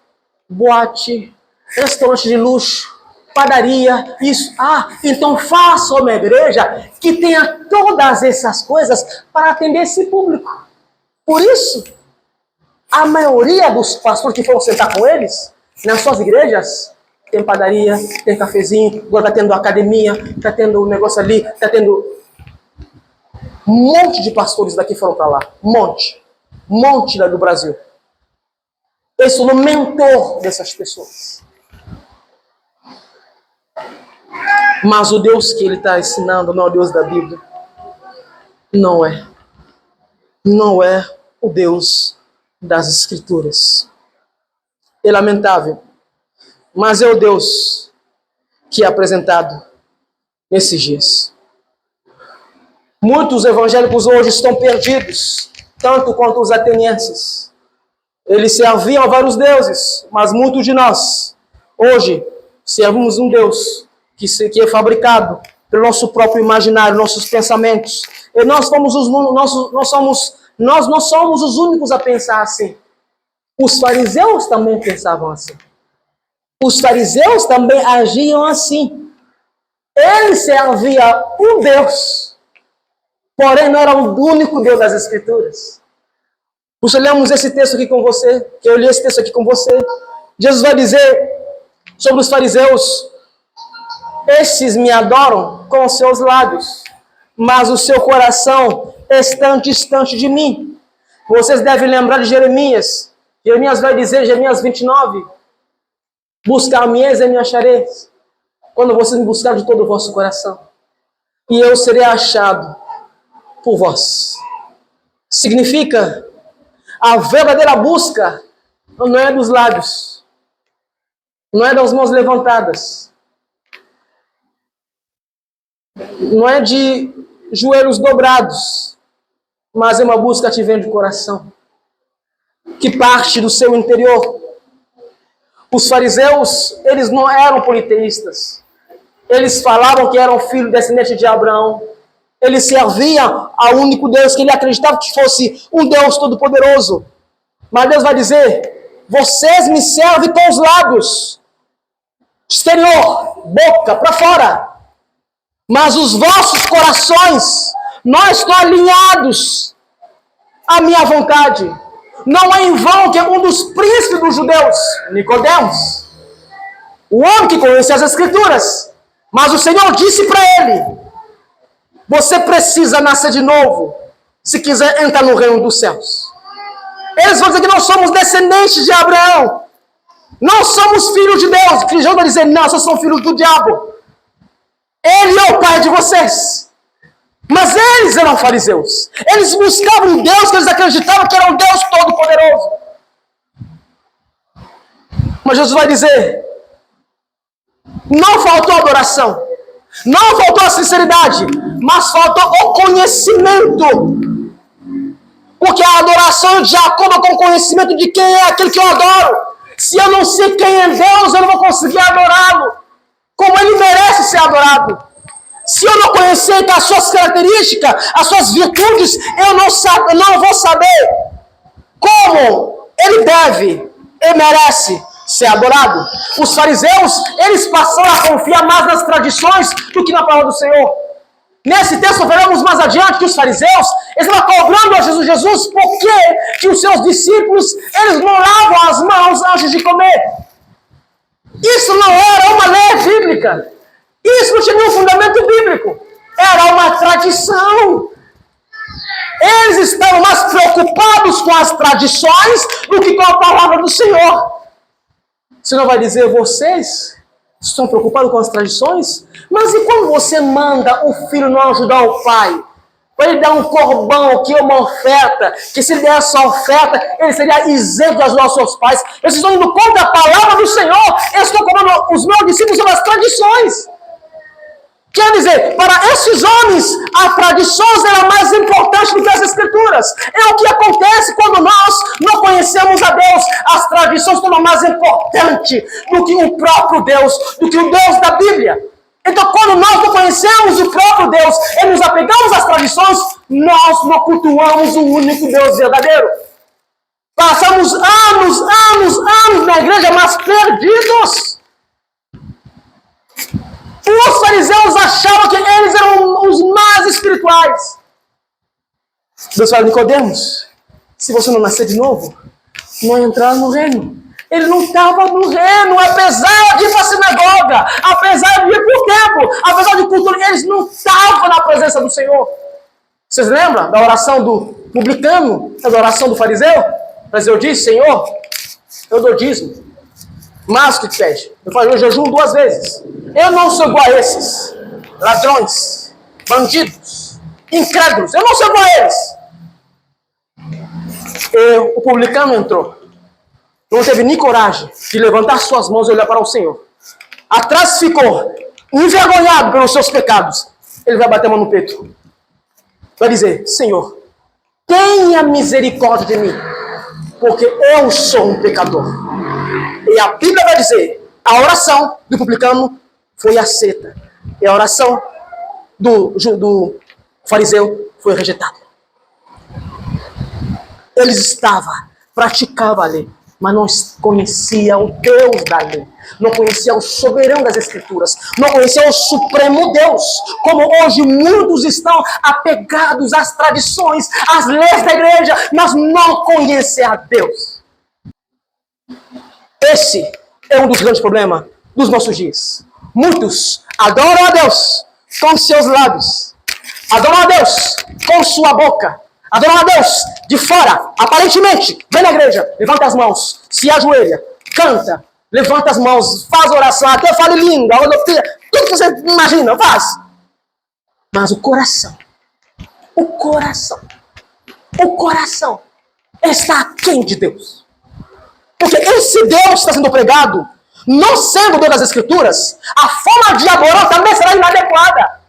S1: boate, restaurante de luxo, padaria, isso. Então faça uma igreja que tenha todas essas coisas para atender esse público. Por isso, a maioria dos pastores que foram sentar com eles, nas suas igrejas, tem padaria, tem cafezinho, agora está tendo academia, está tendo um negócio ali, está tendo... Um monte de pastores daqui foram para lá. Um monte do Brasil. Eu sou o mentor dessas pessoas. Mas o Deus que ele está ensinando não é o Deus da Bíblia. Não é. Não é o Deus das Escrituras. É lamentável. Mas é o Deus que é apresentado nesses dias. Muitos evangélicos hoje estão perdidos, tanto quanto os atenienses. Eles serviam a vários deuses, mas muitos de nós, hoje, servimos um Deus que é fabricado pelo nosso próprio imaginário, nossos pensamentos. E nós não somos os únicos a pensar assim. Os fariseus também pensavam assim. Os fariseus também agiam assim. Eles serviam um Deus, porém não era o único Deus das Escrituras. Por isso lemos esse texto aqui com você, que eu li esse texto aqui com você. Jesus vai dizer sobre os fariseus: estes me adoram com os seus lábios, mas o seu coração está distante de mim. Vocês devem lembrar de Jeremias. Jeremias vai dizer, Jeremias 29, buscar-me e me achareis, quando vocês me buscarem de todo o vosso coração, e eu serei achado por vós. Significa, a verdadeira busca não é dos lábios, não é das mãos levantadas, não é de joelhos dobrados, mas é uma busca que vem do coração, que parte do seu interior. Os fariseus, eles não eram politeístas. Eles falavam que eram filhos descendentes de Abraão. Eles serviam ao único Deus, que ele acreditava que fosse um Deus todo-poderoso. Mas Deus vai dizer: vocês me servem com os lábios, exterior, boca, para fora. Mas os vossos corações não estão alinhados à minha vontade. Não é em vão que um dos príncipes dos judeus, Nicodemos, o homem que conhecia as Escrituras, mas o Senhor disse para ele: você precisa nascer de novo, se quiser entrar no reino dos céus. Eles vão dizer que nós somos descendentes de Abraão, não somos filhos de Deus. O cristão vai dizer: não, vocês são filhos do diabo. Ele é o pai de vocês. Mas eles eram fariseus. Eles buscavam um Deus que eles acreditavam que era um Deus todo-poderoso. Mas Jesus vai dizer: não faltou adoração, não faltou a sinceridade, mas faltou o conhecimento. Porque a adoração é de acordo com o conhecimento de quem é aquele que eu adoro. Se eu não sei quem é Deus, eu não vou conseguir adorá-lo como ele merece ser adorado. Se eu não conhecer as suas características, as suas virtudes, eu não vou saber como ele deve e merece ser adorado. Os fariseus, eles passaram a confiar mais nas tradições do que na palavra do Senhor. Nesse texto, veremos mais adiante que os fariseus, eles estavam cobrando a Jesus por que os seus discípulos, eles não lavam as mãos antes de comer. Isso não era uma lei bíblica. Isso não tinha nenhum fundamento bíblico. Era uma tradição. Eles estavam mais preocupados com as tradições do que com a palavra do Senhor. O Senhor vai dizer: vocês estão preocupados com as tradições? Mas e quando você manda o filho não ajudar o pai? Para ele dar um corbão, que é uma oferta, que se ele der essa oferta, ele seria isento de ajudar os seus pais. Eles estão indo contra a palavra do Senhor. Eles estão cobrando os meus discípulos sobre as tradições. Quer dizer, para esses homens, as tradições eram mais importantes do que as Escrituras. É o que acontece quando nós não conhecemos a Deus. As tradições são mais importantes do que o próprio Deus, do que o Deus da Bíblia. Então, quando nós não conhecemos o próprio Deus e nos apegamos às tradições, nós não cultuamos o único Deus verdadeiro. Passamos anos na igreja, mas perdidos. Os fariseus achavam que eles eram os mais espirituais. Deus fala: Nicodemos, se você não nascer de novo, não entrar no reino. Ele não estava no reino, apesar de ir para a sinagoga, apesar de ir para o templo, apesar de cultura, eles não estavam na presença do Senhor. Vocês lembram da oração do publicano, da oração do fariseu? O fariseu disse: Senhor, eu dou dízimo, mas o que te pede? Eu jejum 2 vezes. Eu não sou igual a esses ladrões, bandidos, incrédulos. Eu não sou igual a eles. E o publicano entrou. Não teve nem coragem de levantar suas mãos e olhar para o Senhor. Atrás ficou, envergonhado pelos seus pecados. Ele vai bater a mão no peito. Vai dizer: Senhor, tenha misericórdia de mim, porque eu sou um pecador. E a Bíblia vai dizer: a oração do publicano foi aceita. E a oração do fariseu foi rejeitada. Eles estavam, praticavam a lei, mas não conhecia o Deus da lei, não conhecia o soberano das Escrituras, não conhecia o supremo Deus, como hoje muitos estão apegados às tradições, às leis da igreja, mas não conhecem a Deus. Esse é um dos grandes problemas dos nossos dias. Muitos adoram a Deus com seus lábios, adoram a Deus com sua boca, adoram a Deus de fora, aparentemente, vem na igreja, levanta as mãos, se ajoelha, canta, levanta as mãos, faz oração, até fala em língua, tudo que você imagina, faz. Mas o coração está aquém de Deus. Porque esse Deus está sendo pregado, não sendo o Deus das Escrituras, a forma de adorar também será inadequada.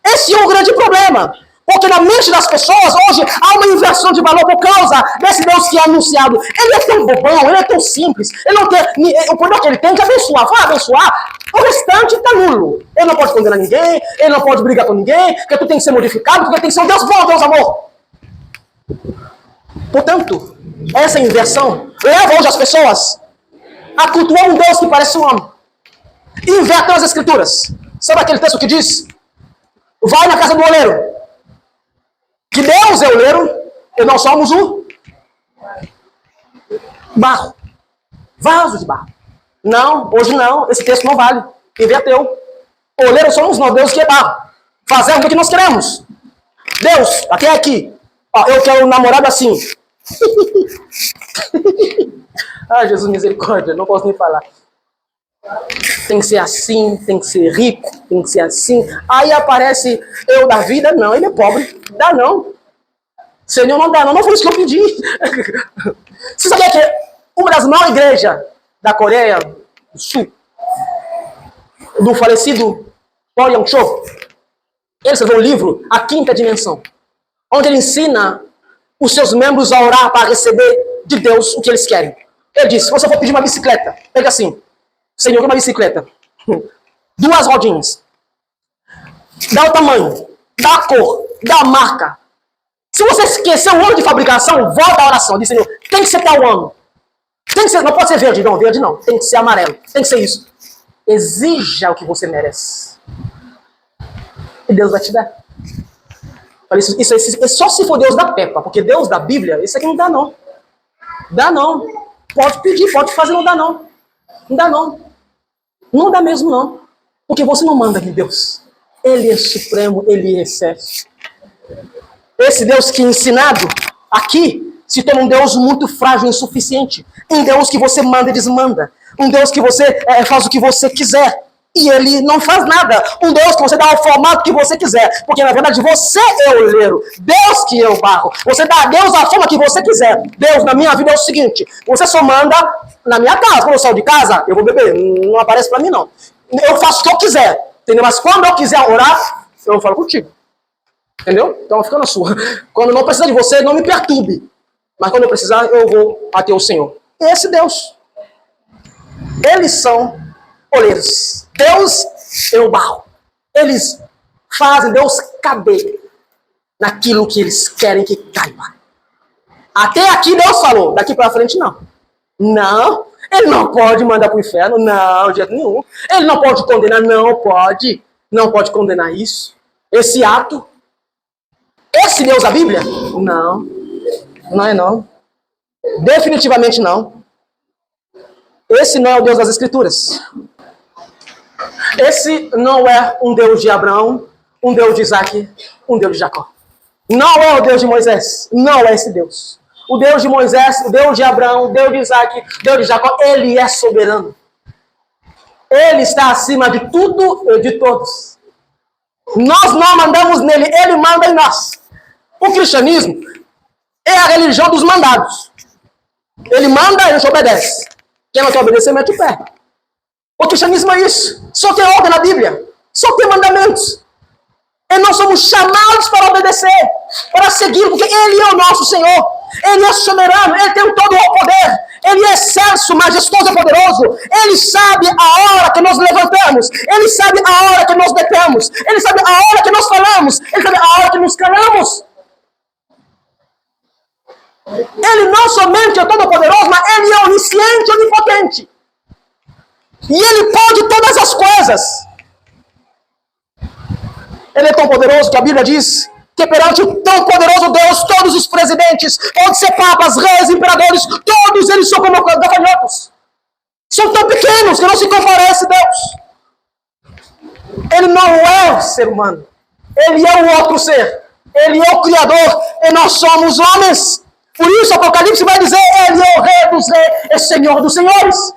S1: Esse é um grande problema. Porque na mente das pessoas hoje há uma inversão de valor por causa desse Deus que é anunciado. Ele é tão bobão, ele é tão simples. Ele não tem, o poder que ele tem é abençoar. Vai abençoar, o restante está nulo. Ele não pode condenar ninguém, ele não pode brigar com ninguém, porque tu tem que ser modificado, porque tem que ser um Deus bom, Deus amor. Portanto, Essa inversão leva hoje as pessoas a cultuar um Deus que parece um homem. Invertam as escrituras. Sabe aquele texto que diz? Vai na casa do oleiro. Que Deus é o oleiro e nós somos o barro. Vaso de barro. Não, hoje não. Esse texto não vale. Inverteu. O oleiro somos nós, Deus que é barro. Fazemos o que nós queremos. Deus, até aqui. Ó, eu quero um namorado assim. Ah, Jesus, misericórdia, não posso nem falar. Tem que ser assim, tem que ser rico, tem que ser assim. Aí aparece eu da vida, não, ele é pobre. Dá não. Senhor, não dá não, não foi isso que eu pedi. Você sabia que uma das maiores igrejas da Coreia do Sul, do falecido Paul Yong-cho, ele escreveu um livro, A Quinta Dimensão, onde ele ensina os seus membros a orar para receber de Deus o que eles querem. Ele disse, se você for pedir uma bicicleta, pega assim, Senhor, uma bicicleta, 2 rodinhas, dá o tamanho, dá a cor, dá a marca. Se você esquecer o ano de fabricação, volta à oração, diz, Senhor, tem que ser tal ano. Tem que ser, não pode ser verde não, tem que ser amarelo, tem que ser isso. Exija o que você merece. E Deus vai te dar. Isso só se for Deus da Peppa, porque Deus da Bíblia, isso aqui não dá não. Dá não. Pode pedir, pode fazer, não dá não. Não dá não. Não dá mesmo não. Porque você não manda de Deus. Ele é supremo, ele é excesso. Esse Deus que é ensinado aqui se torna um Deus muito frágil e insuficiente. Um Deus que você manda e desmanda. Um Deus que você faz o que você quiser. E ele não faz nada. Um Deus que você dá o formato que você quiser. Porque na verdade você é o oleiro. Deus que é o barro. Você dá a Deus a forma que você quiser. Deus na minha vida é o seguinte. Você só manda na minha casa. Quando eu saio de casa, eu vou beber. Não aparece pra mim não. Eu faço o que eu quiser. Entendeu? Mas quando eu quiser orar, eu falo contigo. Entendeu? Então fica na sua. Quando não precisar de você, não me perturbe. Mas quando eu precisar, eu vou até o Senhor. Esse Deus. Eles são oleiros. Deus é o barro. Eles fazem Deus caber naquilo que eles querem que caiba. Até aqui Deus falou. Daqui para frente não. Não. Ele não pode mandar para o inferno. Não, de jeito nenhum. Ele não pode condenar. Não pode. Não pode condenar isso. Esse ato. Esse Deus da Bíblia? Não. Não é não. Definitivamente não. Esse não é o Deus das Escrituras. Esse não é um Deus de Abraão, um Deus de Isaac, um Deus de Jacó. Não é o Deus de Moisés. Não é esse Deus. O Deus de Moisés, o Deus de Abraão, o Deus de Isaac, o Deus de Jacó, ele é soberano. Ele está acima de tudo e de todos. Nós não mandamos nele, ele manda em nós. O cristianismo é a religião dos mandados. Ele manda e a gente obedece. Quem não quer obedecer, mete o pé. O cristianismo é isso. Só tem ordem na Bíblia. Só tem mandamentos. E nós somos chamados para obedecer, para seguir, porque Ele é o nosso Senhor. Ele é soberano, Ele tem todo o poder. Ele é excelso, majestoso e poderoso. Ele sabe a hora que nós levantamos. Ele sabe a hora que nós deitamos. Ele sabe a hora que nós falamos. Ele sabe a hora que nos calamos. Ele não somente é todo poderoso, mas Ele é onisciente e onipotente. E Ele pode todas as coisas. Ele é tão poderoso que a Bíblia diz que perante o tão poderoso Deus, todos os presidentes, podem ser papas, reis, imperadores, todos eles são como gafanhotos. São tão pequenos que não se comparam a esse Deus. Ele não é o ser humano. Ele é o outro ser. Ele é o Criador e nós somos homens. Por isso Apocalipse vai dizer, Ele é o Rei dos Reis e Senhor dos Senhores.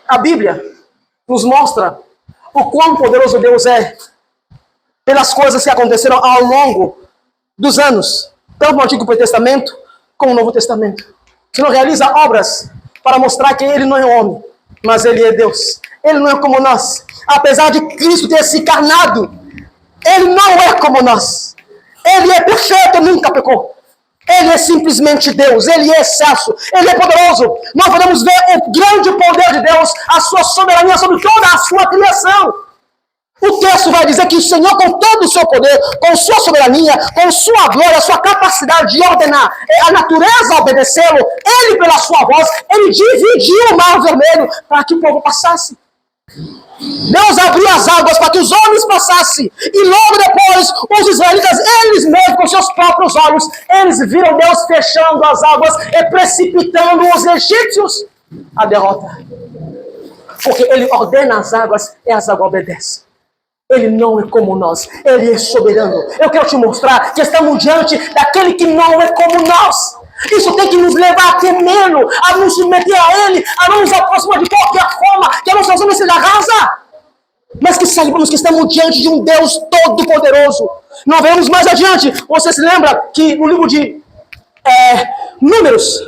S1: A Bíblia nos mostra o quão poderoso Deus é pelas coisas que aconteceram ao longo dos anos, tanto no Antigo Testamento como no Novo Testamento. Que não realiza obras para mostrar que Ele não é homem, mas Ele é Deus. Ele não é como nós. Apesar de Cristo ter se encarnado, Ele não é como nós. Ele é perfeito, nunca pecou. Ele é simplesmente Deus, Ele é excelso, Ele é poderoso. Nós podemos ver o grande poder de Deus, a sua soberania sobre toda a sua criação. O texto vai dizer que o Senhor, com todo o seu poder, com sua soberania, com sua glória, sua capacidade de ordenar a natureza obedecê-lo, ele, pela sua voz, ele dividiu o mar vermelho para que o povo passasse. Deus abriu as águas para que os homens passassem. E logo depois, os israelitas, eles mesmos, com seus próprios olhos, eles viram Deus fechando as águas e precipitando os egípcios à derrota. Porque ele ordena as águas e as águas obedecem. Ele não é como nós, ele é soberano. Eu quero te mostrar que estamos diante daquele que não é como nós. Isso tem que nos levar a temê-lo, a nos submeter a ele, a não nos aproximar de qualquer forma, que a nossa razão seja rasa. Mas que saibamos que estamos diante de um Deus todo-poderoso. Nós vemos mais adiante. Você se lembra que no livro de Números,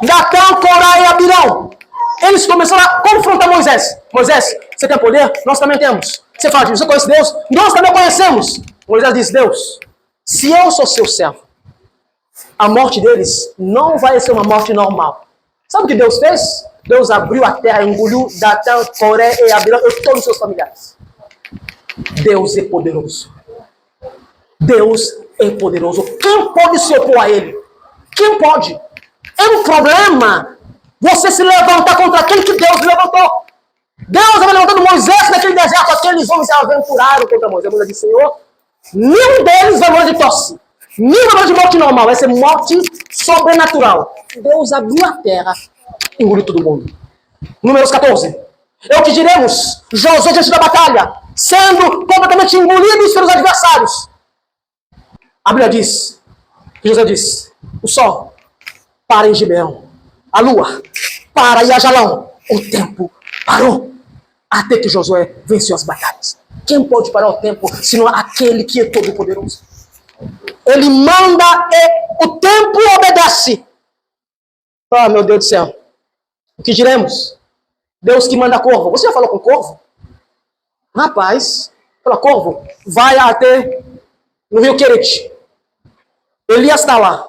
S1: Datã, Corá e Abirão, eles começaram a confrontar Moisés. Moisés, você tem poder? Nós também temos. Você fala, você conhece Deus? Nós também conhecemos. Moisés diz, Deus, se eu sou seu servo, a morte deles não vai ser uma morte normal. Sabe o que Deus fez? Deus abriu a terra, engoliu Datã, Coré e Abirão e todos os seus familiares. Deus é poderoso. Deus é poderoso. Quem pode se opor a ele? Quem pode? É um problema você se levantar contra aquele que Deus levantou. Deus estava levantando Moisés naquele deserto. Aqueles homens se aventuraram contra Moisés. Moisés disse, Senhor, nenhum deles vai morrer de tosse. Nenhum vai morrer de morte normal. Vai ser morte sobrenatural. Deus abriu a terra e engoliu todo mundo. Números 14. É o que diremos. Josué diante da batalha, sendo completamente engolidos pelos adversários. A Bíblia diz, José diz, o sol para em Gibeão, a lua para em Ajalão. O tempo parou até que Josué venceu as batalhas. Quem pode parar o tempo senão aquele que é todo poderoso? Ele manda e o tempo obedece. Ah, meu Deus do céu. O que diremos? Deus que manda corvo. Você já falou com corvo? Rapaz, fala, corvo, vai até no Rio Querete. Elias está lá.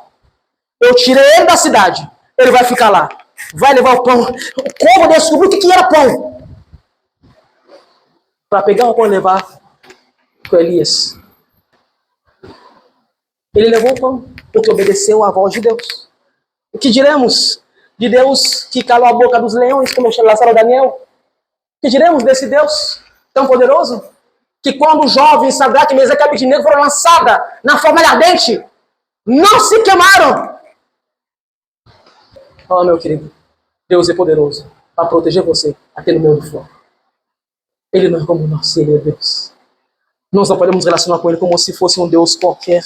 S1: Eu tirei ele da cidade. Ele vai ficar lá. Vai levar o pão. O corvo descobriu o que era pão. Para pegar o pão e levar com Elias. Ele levou o pão, porque obedeceu à voz de Deus. O que diremos de Deus que calou a boca dos leões, como lançaram Daniel? O que diremos desse Deus tão poderoso? Que quando os jovens Sadraque, Mesaque e Abednego foram lançados na fornalha ardente, não se queimaram. Oh, meu querido, Deus é poderoso para proteger você até no meio do fogo. Ele não é como nós, ele é Deus. Nós não podemos relacionar com ele como se fosse um Deus qualquer.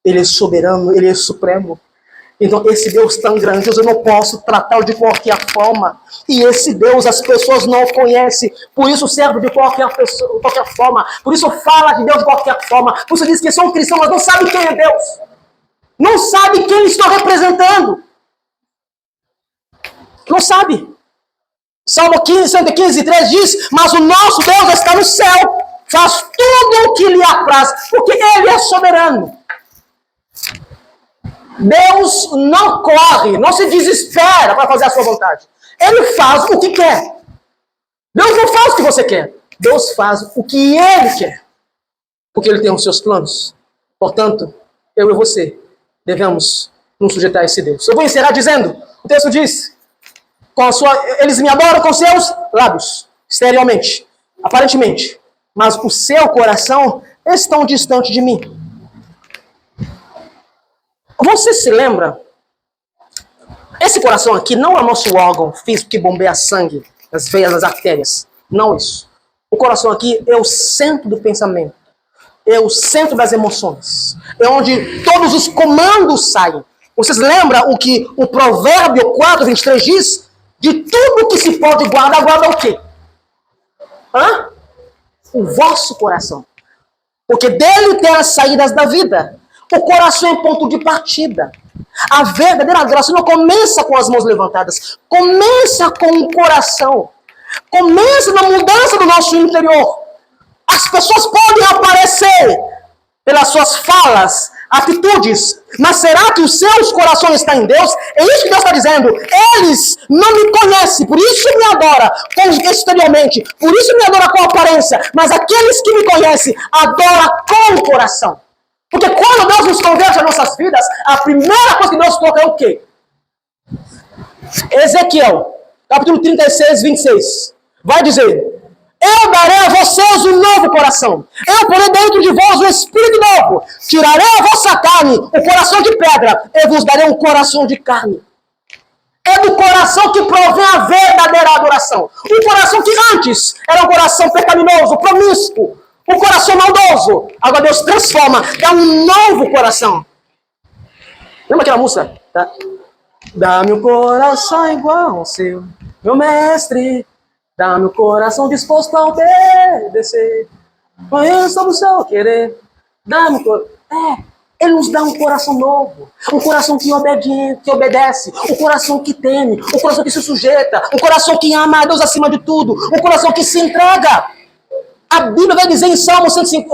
S1: Ele é soberano, ele é supremo. Então, esse Deus tão grandioso, eu não posso tratá-lo de qualquer forma. E esse Deus, as pessoas não o conhecem. Por isso serve de qualquer forma. Por isso fala de Deus de qualquer forma. Por isso diz que são cristãos, mas não sabem quem é Deus. Não sabe quem estou representando. Não sabe. Salmo 15, 115, 3 diz, mas o nosso Deus está no céu. Faz tudo o que lhe apraz, porque ele é soberano. Deus não corre, não se desespera para fazer a sua vontade. Ele faz o que quer. Deus não faz o que você quer. Deus faz o que ele quer. Porque ele tem os seus planos. Portanto, eu e você devemos nos sujeitar a esse Deus. Eu vou encerrar dizendo, o texto diz, eles me adoram com seus lábios, exteriormente, aparentemente, mas o seu coração está distante de mim. Você se lembra? Esse coração aqui não é o nosso órgão físico que bombeia sangue nas veias, nas artérias. Não isso. O coração aqui é o centro do pensamento. É o centro das emoções. É onde todos os comandos saem. Vocês lembram o que o Provérbio 4, 23 diz? De tudo que se pode guardar, guarda o quê? O vosso coração. Porque dele tem as saídas da vida. O coração é ponto de partida. A verdadeira adoração não começa com as mãos levantadas. Começa com o coração. Começa na mudança do nosso interior. As pessoas podem aparecer pelas suas falas, atitudes. Mas será que os seus corações estão em Deus? É isso que Deus está dizendo. Eles não me conhecem, por isso me adoram exteriormente, por isso me adoram com aparência. Mas aqueles que me conhecem, adoram com o coração. Porque quando Deus nos converte às nossas vidas, a primeira coisa que Deus toca é o quê? Ezequiel, capítulo 36, 26. Vai dizer: eu darei a vocês um novo coração. Eu porei dentro de vós um espírito novo. Tirarei a vossa carne, o coração de pedra. Eu vos darei um coração de carne. É do coração que provém a verdadeira adoração. Um coração que antes era um coração pecaminoso, promíscuo, um coração maldoso. Agora Deus transforma, dá um novo coração. Lembra aquela música? Tá? Dá-me um coração igual ao seu, meu mestre. Dá-me um coração disposto a obedecer. Conheça o seu querer. Dá-me um coração. Ele nos dá um coração novo. Um coração que obedece. Um coração que teme. Um coração que se sujeita. Um coração que ama a Deus acima de tudo. Um coração que se entrega. A Bíblia vai dizer em Salmo 51,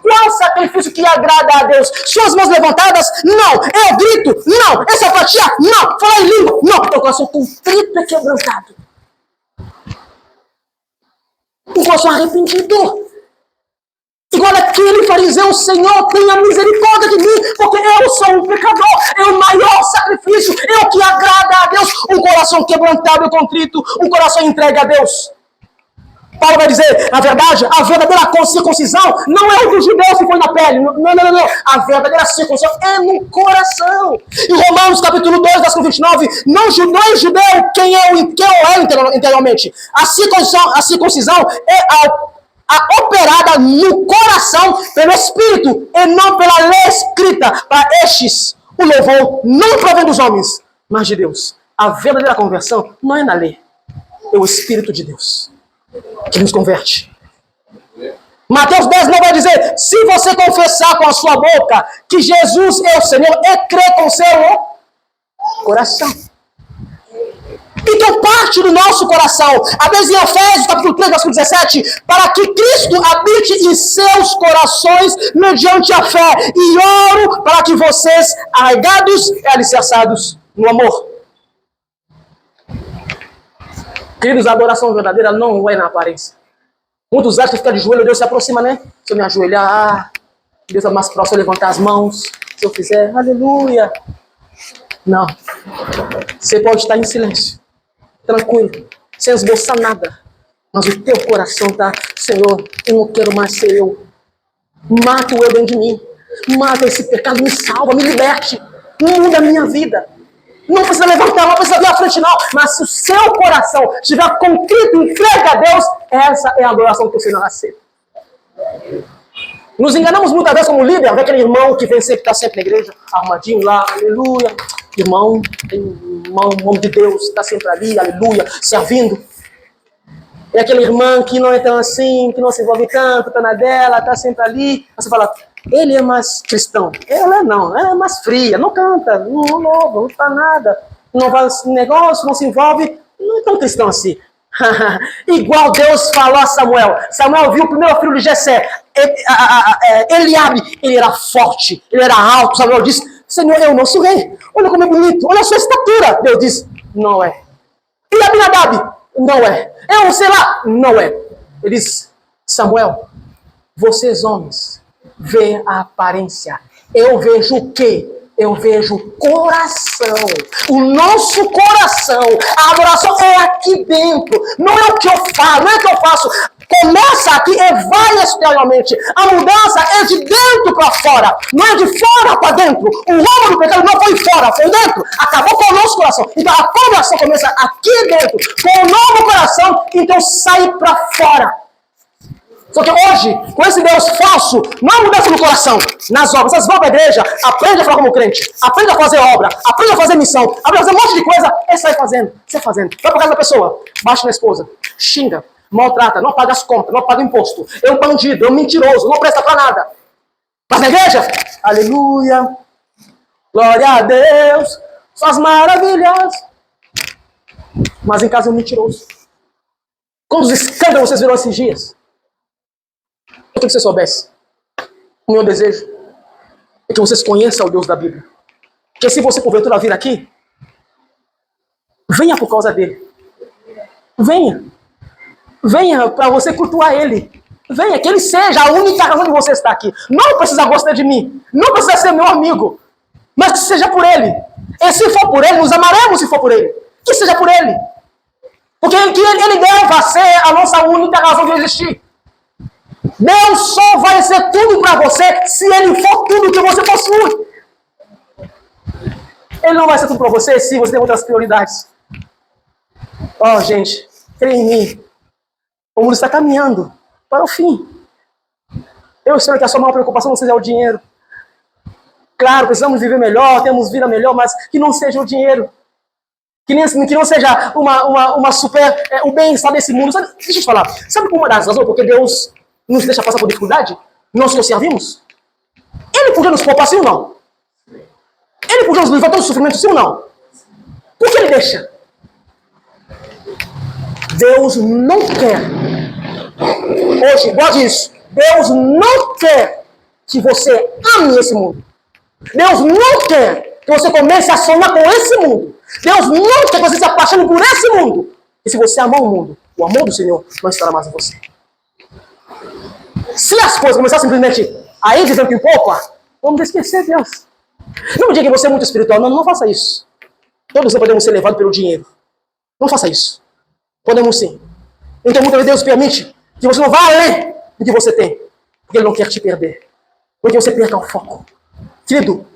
S1: qual sacrifício que agrada a Deus? Suas mãos levantadas? Não. Eu grito? Não. Essa apatia? Não. Falar em língua? Não. O coração contrito e quebrantado. Um coração arrependido. Igual aquele fariseu: Senhor, tenha misericórdia de mim, porque eu sou um pecador. É o maior sacrifício, é o que agrada a Deus. Um coração quebrantado e contrito, um coração entregue a Deus. Paulo vai dizer: na verdade, a verdadeira circuncisão não é o dos judeus que foi na pele. Não. A verdadeira circuncisão é no coração. Em Romanos capítulo 2, versículo 29, não é judeu quem eu é interiormente. A circuncisão é a operada no coração pelo Espírito e não pela lei escrita. Para estes, o louvor não provém dos homens, mas de Deus. A verdadeira conversão não é na lei, é o Espírito de Deus que nos converte. Mateus 10 não vai dizer: se você confessar com a sua boca que Jesus é o Senhor e crer com o seu coração. Então parte do nosso coração. A Bíblia em Efésios capítulo 3, versículo 17, para que Cristo habite em seus corações mediante a fé, e oro para que vocês, arraigados e alicerçados no amor. Queridos, a adoração verdadeira não é na aparência. Muitos acham que ficar de joelho, Deus se aproxima, né? Se eu me ajoelhar, Deus é mais próximo, eu levantar as mãos. Se eu fizer, aleluia. Não. Você pode estar em silêncio, tranquilo, sem esboçar nada. Mas o teu coração está: Senhor, eu não quero mais ser eu. Mata o eu dentro de mim. Mata esse pecado, me salva, me liberte. Muda a minha vida. Não precisa levantar, não precisa vir à frente, não. Mas se o seu coração estiver contrito e entregue a Deus, essa é a adoração que o Senhor aceita. Nos enganamos muitas vezes como líder, vê aquele irmão que vem sempre, está sempre na igreja, arrumadinho lá, aleluia. Irmão homem de Deus, está sempre ali, aleluia, servindo. É aquele irmão que não é tão assim, que não se envolve tanto, está na dela, está sempre ali. Você fala: ele é mais cristão. Ela não, ela é mais fria, não canta, não louva, não faz nada, não faz negócio, não se envolve, não é tão cristão assim. Igual Deus falou a Samuel. Samuel viu o primeiro filho de Jessé, Eliabe. Ele era forte, ele era alto. Samuel disse: Senhor, eu não sou rei. Olha como é bonito, olha a sua estatura. Deus disse: não é. E Abinadab? Não é. Eu sei lá? Não é. Ele disse: Samuel, vocês homens vê a aparência. Eu vejo o quê? Eu vejo o coração. O nosso coração. A adoração é aqui dentro. Não é o que eu falo, não é o que eu faço. Começa aqui e vai exteriormente. A mudança é de dentro para fora. Não é de fora para dentro. O roubo do pecado não foi fora, foi dentro. Acabou com o nosso coração. Então a conversão começa aqui dentro. Com o novo coração, então sai para fora. Só que hoje, com esse Deus falso, não há mudança no coração, nas obras. Vocês vão para a igreja, aprende a falar como crente, aprende a fazer obra, aprende a fazer missão, aprende a fazer um monte de coisa, e sai fazendo. Vai para casa da pessoa, bate na esposa, xinga, maltrata, não paga as contas, não paga imposto. É um bandido, é um mentiroso, não presta para nada. Mas na igreja, aleluia, glória a Deus, suas maravilhas. Mas em casa é um mentiroso. Quantos escândalos vocês viram esses dias? Eu queria que você soubesse o meu desejo é que vocês conheçam o Deus da Bíblia. Porque se você porventura vir aqui, venha por causa dele. Venha. Venha para você cultuar ele. Venha, que ele seja a única razão de você estar aqui. Não precisa gostar de mim. Não precisa ser meu amigo. Mas que seja por ele. E se for por ele, nos amaremos se for por ele. Que seja por ele. Porque ele deve ser a nossa única razão de existir. Deus só vai ser tudo para você se ele for tudo que você possui. Ele não vai ser tudo para você se você tem outras prioridades. Oh, gente, creia em mim. O mundo está caminhando para o fim. Eu espero que a sua maior preocupação não seja o dinheiro. Claro, precisamos viver melhor, temos vida melhor, mas que não seja o dinheiro. Que não seja o bem-estar desse mundo. Sabe, deixa eu te falar. Sabe uma das razões porque Deus nos deixa passar por dificuldade? Nós que o servimos? Ele podia nos poupar, sim ou não? Ele podia nos livrar do sofrimento, sim ou não? Por que ele deixa? Deus não quer. Hoje, guarde isso. Deus não quer que você ame esse mundo. Deus não quer que você comece a sonhar com esse mundo. Deus não quer que você se apaixone por esse mundo. E se você amar o mundo, o amor do Senhor não estará mais em você. Se as coisas começarem simplesmente a ir dizendo que poupa, vamos esquecer Deus. Não diga que você é muito espiritual. Não faça isso. Todos nós podemos ser levados pelo dinheiro. Não faça isso. Podemos sim. Então muitas vezes Deus permite que você não vá além do que você tem. Porque Ele não quer te perder. Porque você perca o foco. Querido,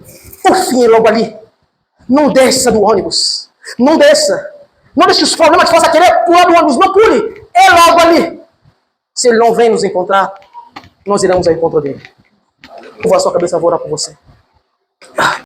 S1: o fim é logo ali. Não desça do ônibus. Não desça. Não deixe os problemas te façam querer pular do ônibus. Não pule. É logo ali. Se Ele não vem nos encontrar, nós iremos ao encontro dele. Curva a sua cabeça, eu vou orar por você.